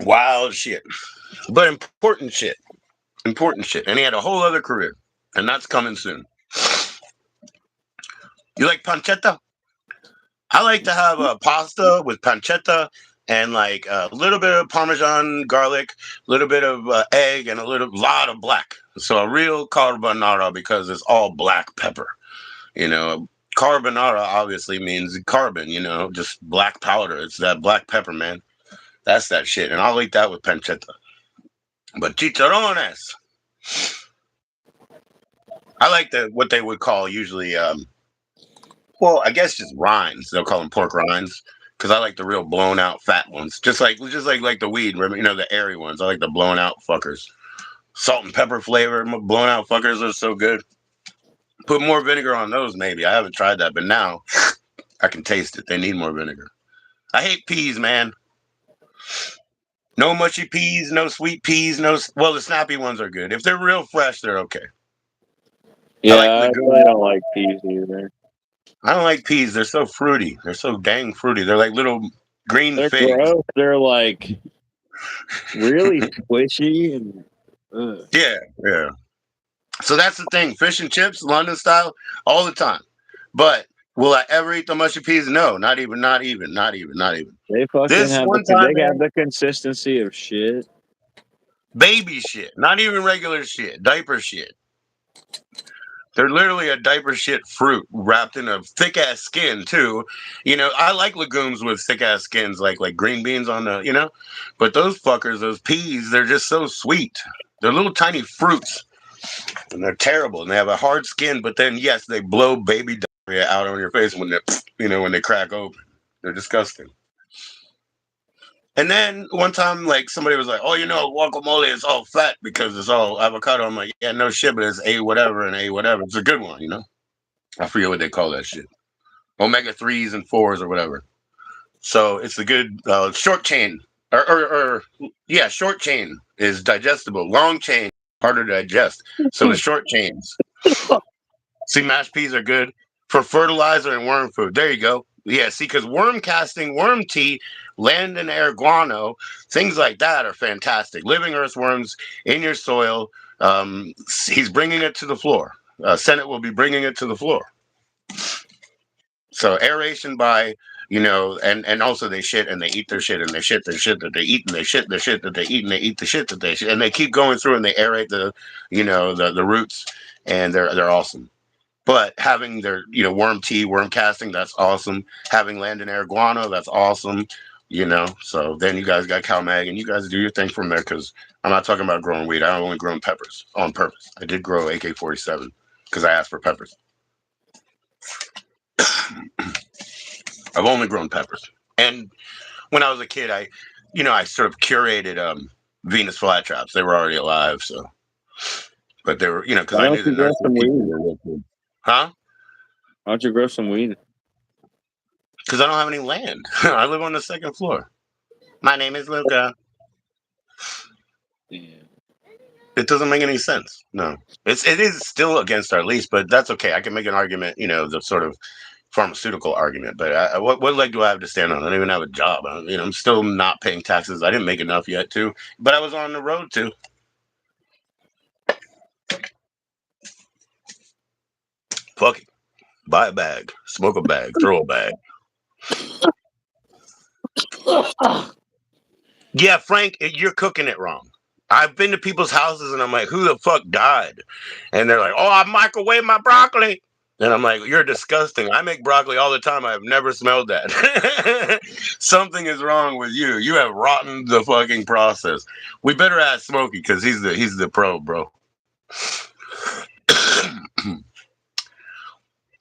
Wild shit. But important shit. Important shit. And he had a whole other career. And that's coming soon. You like pancetta? I like to have a pasta with pancetta and like a little bit of Parmesan garlic, a little bit of egg, and a lot of black. So a real carbonara because it's all black pepper. You know, carbonara obviously means carbon. Just black powder. It's that black pepper, man. That's that shit, and I'll eat that with pancetta. But chicharrones, I like what they would call usually. Well, I guess just rinds. They'll call them pork rinds because I like the real blown out fat ones, just like the weed. The airy ones. I like the blown out fuckers. Salt and pepper flavor blown out fuckers are so good. Put more vinegar on those, maybe. I haven't tried that, but now I can taste it. They need more vinegar. I hate peas, man. No mushy peas, no sweet peas, no. Well, the snappy ones are good. If they're real fresh, they're okay. I like Yeah, I really legumes. don't like peas either. I don't like peas. They're so fruity. They're so dang fruity. They're like little green They're figs. gross. They're like really squishy and. Ugh. Yeah, yeah. So that's the thing. Fish and chips, London style, all the time. But will I ever eat the mushy peas? No, not even, not even, not even, not even. They fucking This have one time, they have man, the consistency of shit. baby shit, not even regular shit, diaper shit. They're literally a diaper shit fruit wrapped in a thick ass skin too. I like legumes with thick ass skins, like green beans on the. But those fuckers, those peas, they're just so sweet. They're little tiny fruits, and they're terrible. And they have a hard skin, but then yes, they blow baby diarrhea out on your face when they crack open. They're disgusting. And then one time, like somebody was like, "Oh, guacamole is all fat because it's all avocado." I'm like, "Yeah, no shit, but it's a whatever and a whatever. It's a good one. I forget what they call that shit. Omega 3s and 4s or whatever. So it's the good short chain. Or yeah, short chain is digestible. Long chain, harder to digest. So the short chains. See, mashed peas are good for fertilizer and worm food. There you go. Yeah, see, because worm casting, worm tea, land and air guano, things like that are fantastic. Living earthworms in your soil. He's bringing it to the floor. Senate will be bringing it to the floor. So aeration by, and also they shit and they eat their shit and they shit their shit that they eat and they shit their shit that they eat and they eat the shit that they shit and they keep going through and they aerate the roots and they're awesome. But having their, worm tea, worm casting, that's awesome. Having land and air guano, that's awesome. So then you guys got CalMag and you guys do your thing from there because I'm not talking about growing weed. I only grown peppers on purpose. I did grow AK-47 because I asked for peppers. I've only grown peppers. And when I was a kid, I sort of curated Venus flytraps. They were already alive, so But they were, because Why I don't knew the you grow nursing some people weed? were real cool. Huh? Why don't you grow some weed? Because I don't have any land. I live on the second floor. My name is Luca. Yeah. It doesn't make any sense. No, it is still against our lease, but that's okay. I can make an argument, the sort of pharmaceutical argument. But what leg do I have to stand on? I don't even have a job. I'm still not paying taxes. I didn't make enough yet, too. But I was on the road too. Fuck it. Buy a bag, smoke a bag, throw a bag. Yeah, Frank, you're cooking it wrong. I've been to people's houses and I'm like, who the fuck died? And they're like, oh, I microwave my broccoli. And I'm like, you're disgusting. I make broccoli all the time. I've never smelled that. Something is wrong with you. You have rotten the fucking process. We better ask Smokey because he's the pro, bro.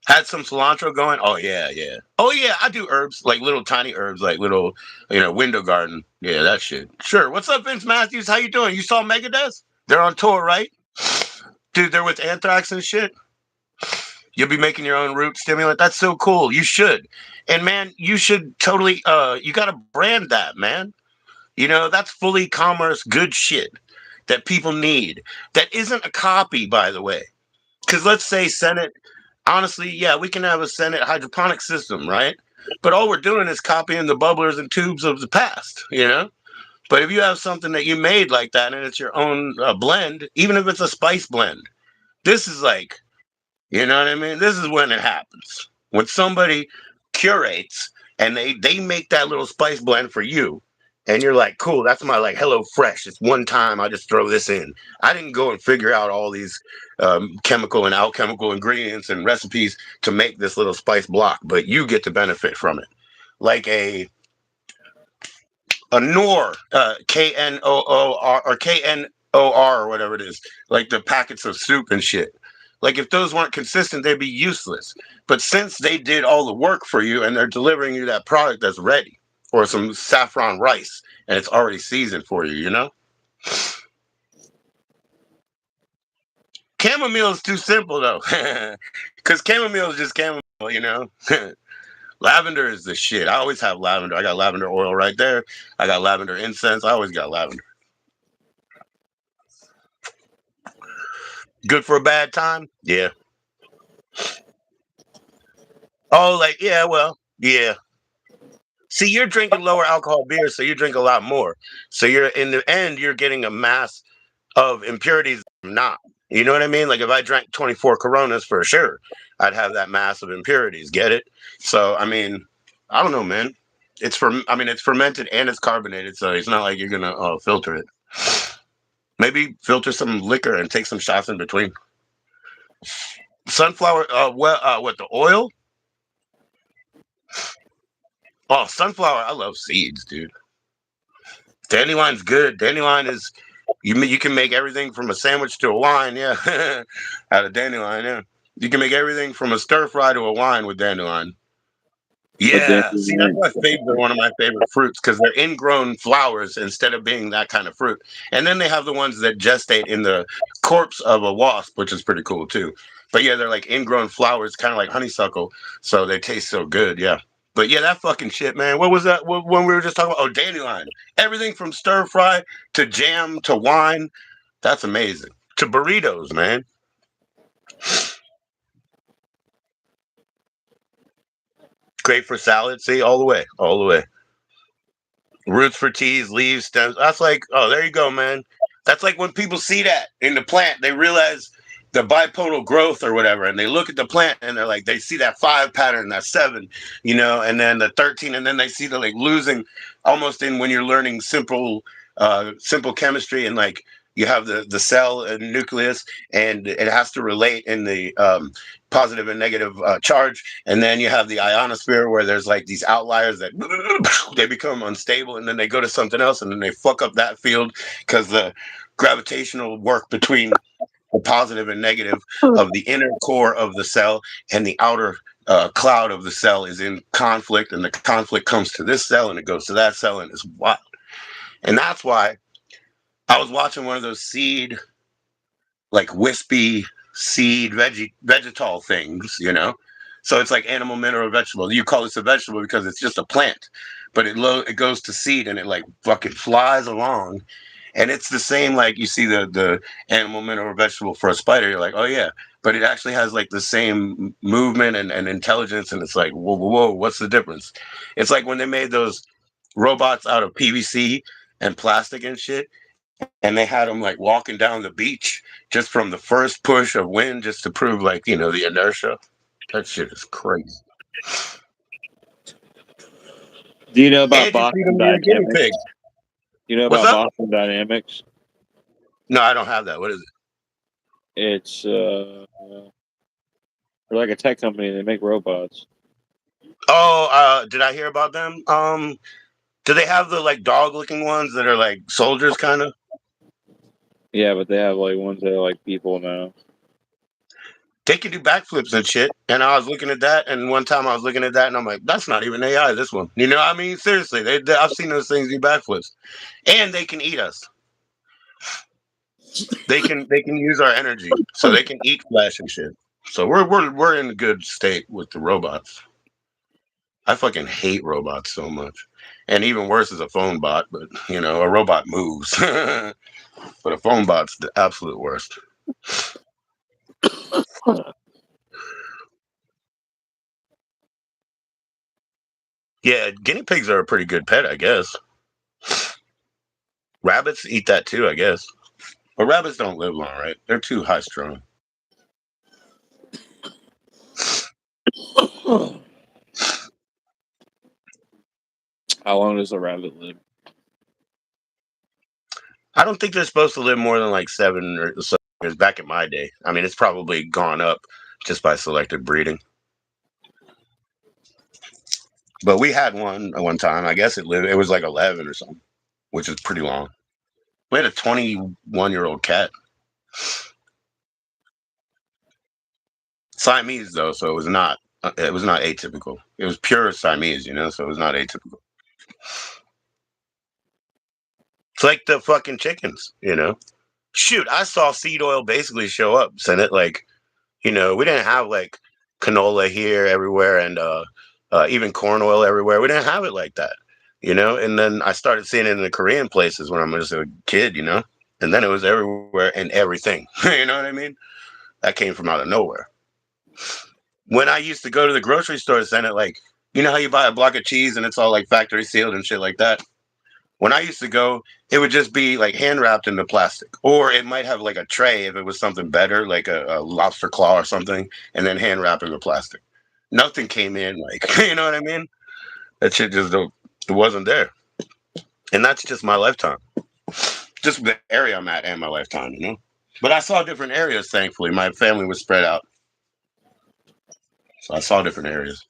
Had some cilantro going. Oh yeah, yeah. Oh yeah, I do herbs, like little tiny herbs, like little, window garden. Yeah, that shit. Sure. What's up, Vince Matthews? How you doing? You saw Megadeth? They're on tour, right? Dude, they're with Anthrax and shit. You'll be making your own root stimulant. That's so cool. You should. And man, you should totally you gotta brand that, man. That's fully commerce good shit that people need. That isn't a copy, by the way. Because let's say Senate, honestly, yeah, we can have a Senate hydroponic system, right? But all we're doing is copying the bubblers and tubes of the past. But if you have something that you made like that and it's your own blend, even if it's a spice blend, this is like, you know what I mean? This is when it happens. When somebody curates and they make that little spice blend for you, and you're like, cool, that's my like Hello Fresh. It's one time I just throw this in. I didn't go and figure out all these chemical and alchemical ingredients and recipes to make this little spice block, but you get to benefit from it. Like a Knorr, KNOOR or KNOR or whatever it is, like the packets of soup and shit. Like if those weren't consistent, they'd be useless. But since they did all the work for you and they're delivering you that product that's ready, or some saffron rice and it's already seasoned for you. Chamomile is too simple though, because chamomile is just chamomile. Lavender is the shit. I always have lavender. I got lavender oil right there. I got lavender incense. I always got lavender. Good for a bad time? Yeah. Oh, like, yeah, well, yeah. See, you're drinking lower alcohol beer, so you drink a lot more. So you're in the end, you're getting a mass of impurities. I'm not. You know what I mean? Like if I drank 24 Coronas for sure, I'd have that mass of impurities. Get it? So I mean, I don't know, man. It's fermented and it's carbonated, so it's not like you're gonna filter it. Maybe filter some liquor and take some shots in between. Sunflower, what the oil? Oh, sunflower. I love seeds, dude. Dandelion's good. Dandelion is you can make everything from a sandwich to a wine, yeah. Out of dandelion, yeah. You can make everything from a stir fry to a wine with dandelion. But Yeah, see, that's then, my favorite, one of my favorite fruits because they're ingrown flowers instead of being that kind of fruit. And then they have the ones that gestate in the corpse of a wasp, which is pretty cool too. But yeah, they're like ingrown flowers, kind of like honeysuckle, so they taste so good. Yeah. But yeah, that fucking shit, man. What was that? When we were just talking about? Oh, dandelion. Everything from stir fry to jam to wine. That's amazing. To burritos, man. Great for salad. See, all the way, all the way. Roots for teas, leaves, stems. That's like, oh, there you go, man. That's like when people see that in the plant, they realize the bipodal growth or whatever, and they look at the plant and they're like, they see that 5 pattern, that 7, and then the 13, and then they see the like losing almost in when you're learning simple chemistry and like you have the cell and nucleus and it has to relate in the positive and negative charge, and then you have the ionosphere where there's like these outliers that they become unstable and then they go to something else and then they fuck up that field because the gravitational work between the positive and negative of the inner core of the cell and the outer cloud of the cell is in conflict, and the conflict comes to this cell and it goes to that cell and it's wild. And that's why I was watching one of those seed like wispy seed vegetal things, you know. So it's like animal, mineral, vegetable. You call this a vegetable because it's just a plant, but it goes to seed and it like fucking flies along, and it's the same like you see the animal, mineral, vegetable for a spider. You're like, oh yeah, but it actually has like the same movement and intelligence, and it's like whoa, whoa, whoa, what's the difference? It's like when they made those robots out of PVC and plastic and shit, and they had them like walking down the beach just from the first push of wind, just to prove like the inertia. That shit is crazy. Do you know about And you feed Boston them to your guinea Dynamics? pigs. Do you know What's about up? Boston Dynamics? No, I don't have that. What is it? It's they're like a tech company. They make robots. Oh, did I hear about them? Do they have the like dog looking ones that are like soldiers kind of? Yeah, but they have like ones that are like people now. They can do backflips and shit. And I was looking at that, and one time I was looking at that, and I'm like, that's not even AI. This one, you know what I mean? Seriously, I've seen those things do backflips, and they can eat us. They can use our energy, so they can eat flesh and shit. So we're in a good state with the robots. I fucking hate robots so much, and even worse is a phone bot. But a robot moves, but a phone bot's the absolute worst. Yeah, guinea pigs are a pretty good pet, I guess. Rabbits eat that too, I guess. But rabbits don't live long, right? They're too high strung. How long does a rabbit live? I don't think they're supposed to live more than like 7 or so years back in my day. I mean, it's probably gone up just by selective breeding. But we had one at one time. I guess it was like 11 or something, which is pretty long. We had a 21-year-old cat. Siamese though, so it was not atypical. It was pure Siamese, so it was not atypical. It's like the fucking chickens. Shoot, I saw seed oil basically show up, send it like, we didn't have like canola here everywhere and even corn oil everywhere. We didn't have it like that. And then I started seeing it in the Korean places when I was a kid. And then it was everywhere and everything. You know what I mean? That came from out of nowhere. When I used to go to the grocery store, send it like, how you buy a block of cheese and it's all like factory sealed and shit like that. When I used to go, it would just be like hand wrapped in the plastic, or it might have like a tray if it was something better, like a lobster claw or something, and then hand wrapped in the plastic. Nothing came in like, you know what I mean? That shit it wasn't there, and that's just my lifetime, just the area I'm at and my lifetime. But I saw different areas. Thankfully, my family was spread out, so I saw different areas.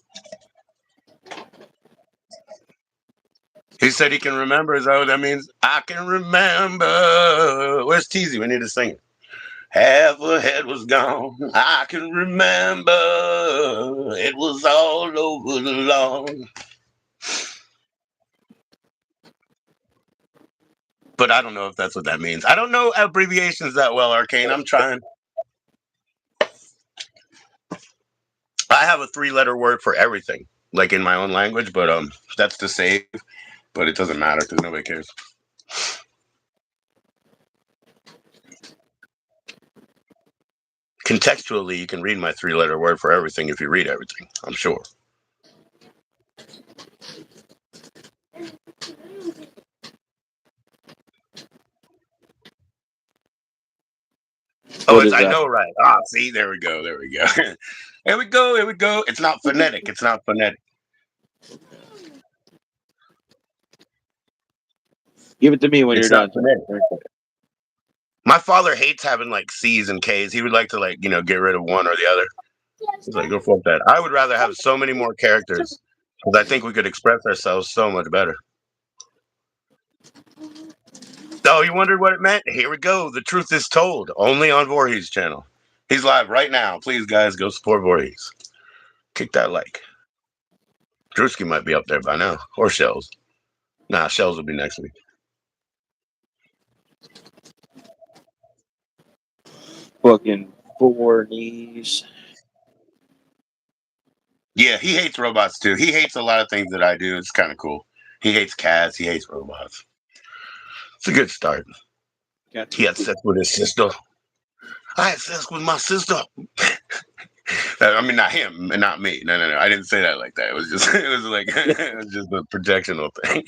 He said he can remember. Is that what that means? I can remember. Where's Teasy? We need to sing it. Half a head was gone. I can remember. It was all over the lawn. But I don't know if that's what that means. I don't know abbreviations that well, Arcane. I'm trying. I have a 3-letter word for everything, like in my own language, but that's to save. But it doesn't matter because nobody cares. Contextually, you can read my 3-letter word for everything if you read everything. I'm sure. Oh, What is I that? know, right? Ah, see, there we go. There we go. Here we go. Here we go. It's not phonetic. It's not phonetic. Give it to me when you're It's not done. phonetic. My father hates having like C's and K's. He would like to like get rid of one or the other. He's like, go fuck that. I would rather have so many more characters because I think we could express ourselves so much better. Oh, you wondered what it meant? Here we go. The truth is told only on Voorhees channel. He's live right now. Please, guys, go support Voorhees. Kick that like. Drewski might be up there by now, or Shells. Nah, Shells will be next week. fucking 4 knees. Yeah, he hates robots too. He hates a lot of things that I do. It's kind of cool. He hates cats. He hates robots. It's a good start. Got He had sex with his sister. I had sex with my sister. I mean, not him and not me. No, no, no. I didn't say that like that. It was just, it was like, it was just a projectional thing.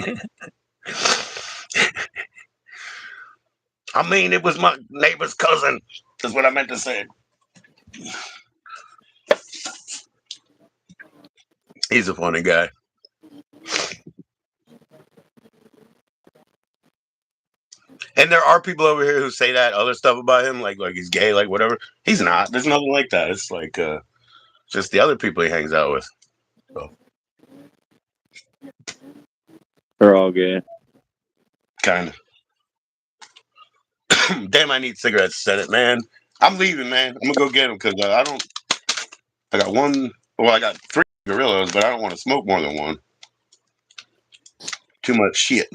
I mean, it was my neighbor's cousin. Is what I meant to say. He's a funny guy. And there are people over here who say that other stuff about him, like he's gay, like whatever. He's not. There's nothing like that. It's like just the other people he hangs out with. So. They're all gay. Kind of. Damn, I need cigarettes, said it, man. I'm leaving, man. I'm gonna go get them because I don't. I got one. Well, I got 3 gorillas, but I don't want to smoke more than one. Too much shit.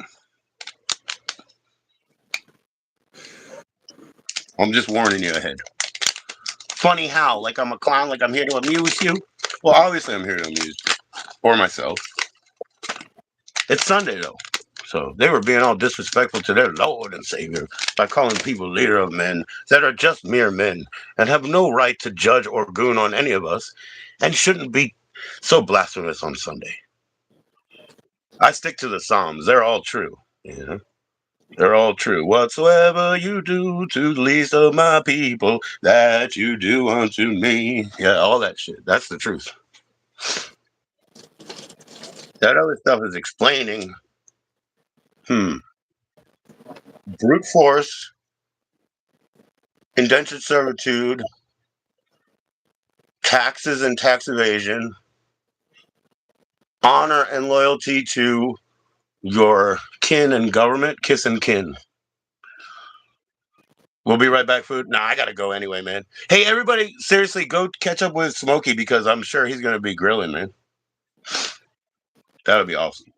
I'm just warning you ahead. Funny how? Like I'm a clown? Like I'm here to amuse you? Well, obviously I'm here to amuse you. Or myself. It's Sunday, though. So they were being all disrespectful to their Lord and Savior by calling people leader of men that are just mere men and have no right to judge or goon on any of us and shouldn't be so blasphemous on Sunday. I stick to the Psalms. They're all true. You know? They're all true. Whatsoever you do to the least of my people, that you do unto me. Yeah, all that shit. That's the truth. That other stuff is explaining, brute force, indentured servitude, taxes and tax evasion, honor and loyalty to your kin and government, kiss and kin. We'll be right back, food. Nah, I gotta go anyway, man. Hey, everybody, seriously, go catch up with Smokey because I'm sure he's gonna be grilling, man. That would be awesome.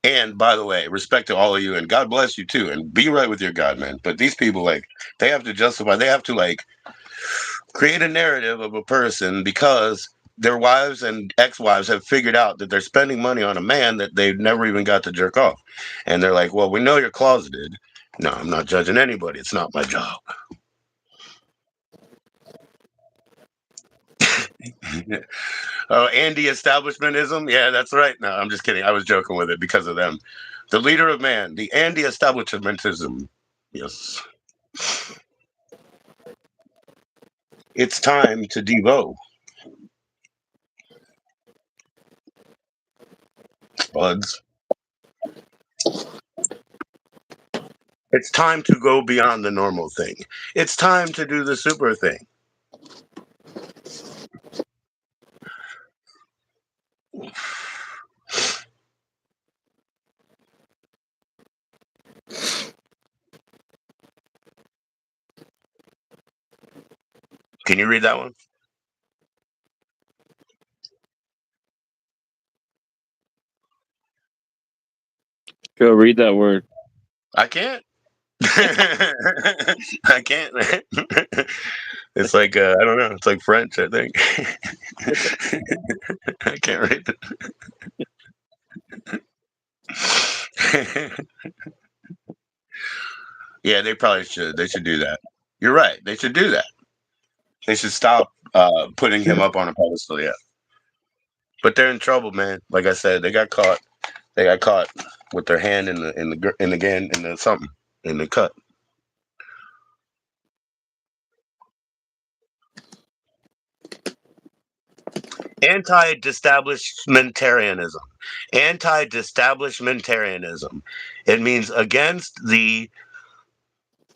And by the way, respect to all of you, and God bless you too, and be right with your God, man. But these people, like, they have to justify, they have to like create a narrative of a person because their wives and ex-wives have figured out that they're spending money on a man that they've never even got to jerk off. And they're like, well, we know you're closeted. No, I'm not judging anybody. It's not my job. Oh, anti-establishmentism. Yeah, that's right. No, I'm just kidding. I was joking with it because of them. The leader of man, the anti-establishmentism. Yes. It's time to devo. Buds. It's time to go beyond the normal thing. It's time to do the super thing. Can you read that one? Go read that word. I can't. I can't, man. It's like I don't know. It's like French, I think. I can't read it. Yeah, they probably should. They should do that. You're right. They should do that. They should stop putting him up on a pedestal. Yeah, but they're in trouble, man. Like I said, they got caught. They got caught with their hand in the something in the cut. Anti-establishmentarianism. Anti-establishmentarianism. It means against the.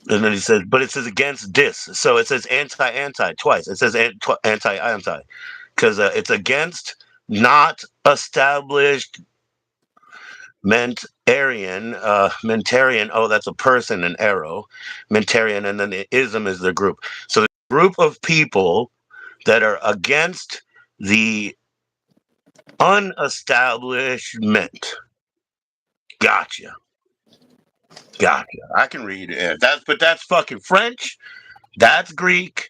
And then he says, but it says against dis. So it says anti twice. It says anti because it's against not established mentarian. Mentarian. Oh, that's a person, an arrow. Mentarian, and then the ism is the group. So the group of people that are against the unestablishment. Gotcha. Gotcha. I can read it. But that's fucking French. That's Greek.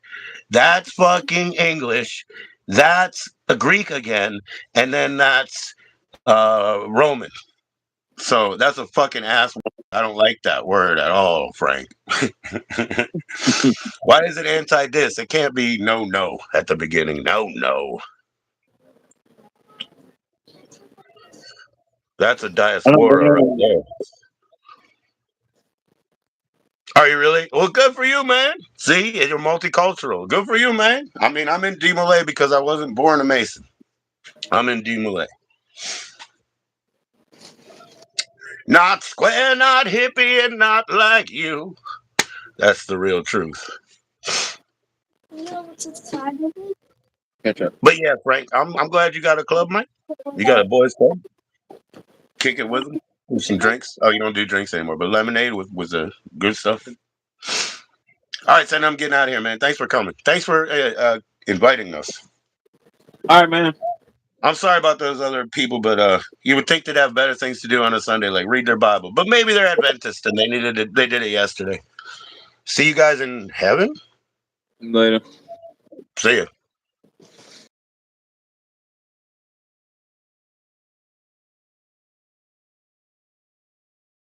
That's fucking English. That's a Greek again. And then that's Roman. So that's a fucking ass. I don't like that word at all, Frank. Why is it anti-dis? It can't be no at the beginning. No. That's a I don't diaspora right know. there. Are you really? Well, good for you, man. See, you're multicultural. Good for you, man. I mean, I'm in D-Malay because I wasn't born a Mason. I'm in D-Malay. Not square, not hippie, and not like you. That's the real truth. Catch up. But yeah, Frank, I'm glad you got a club, mate. You got a boys' club. Kick it with them. With some drinks. Oh, you don't do drinks anymore, but lemonade with the good stuff. All right, son, I'm getting out of here, man. Thanks for coming. Thanks for inviting us. All right, man. I'm sorry about those other people, but you would think they'd have better things to do on a Sunday, like read their Bible. But maybe they're Adventists and they needed it. They did it yesterday. See you guys in heaven. Later. See ya.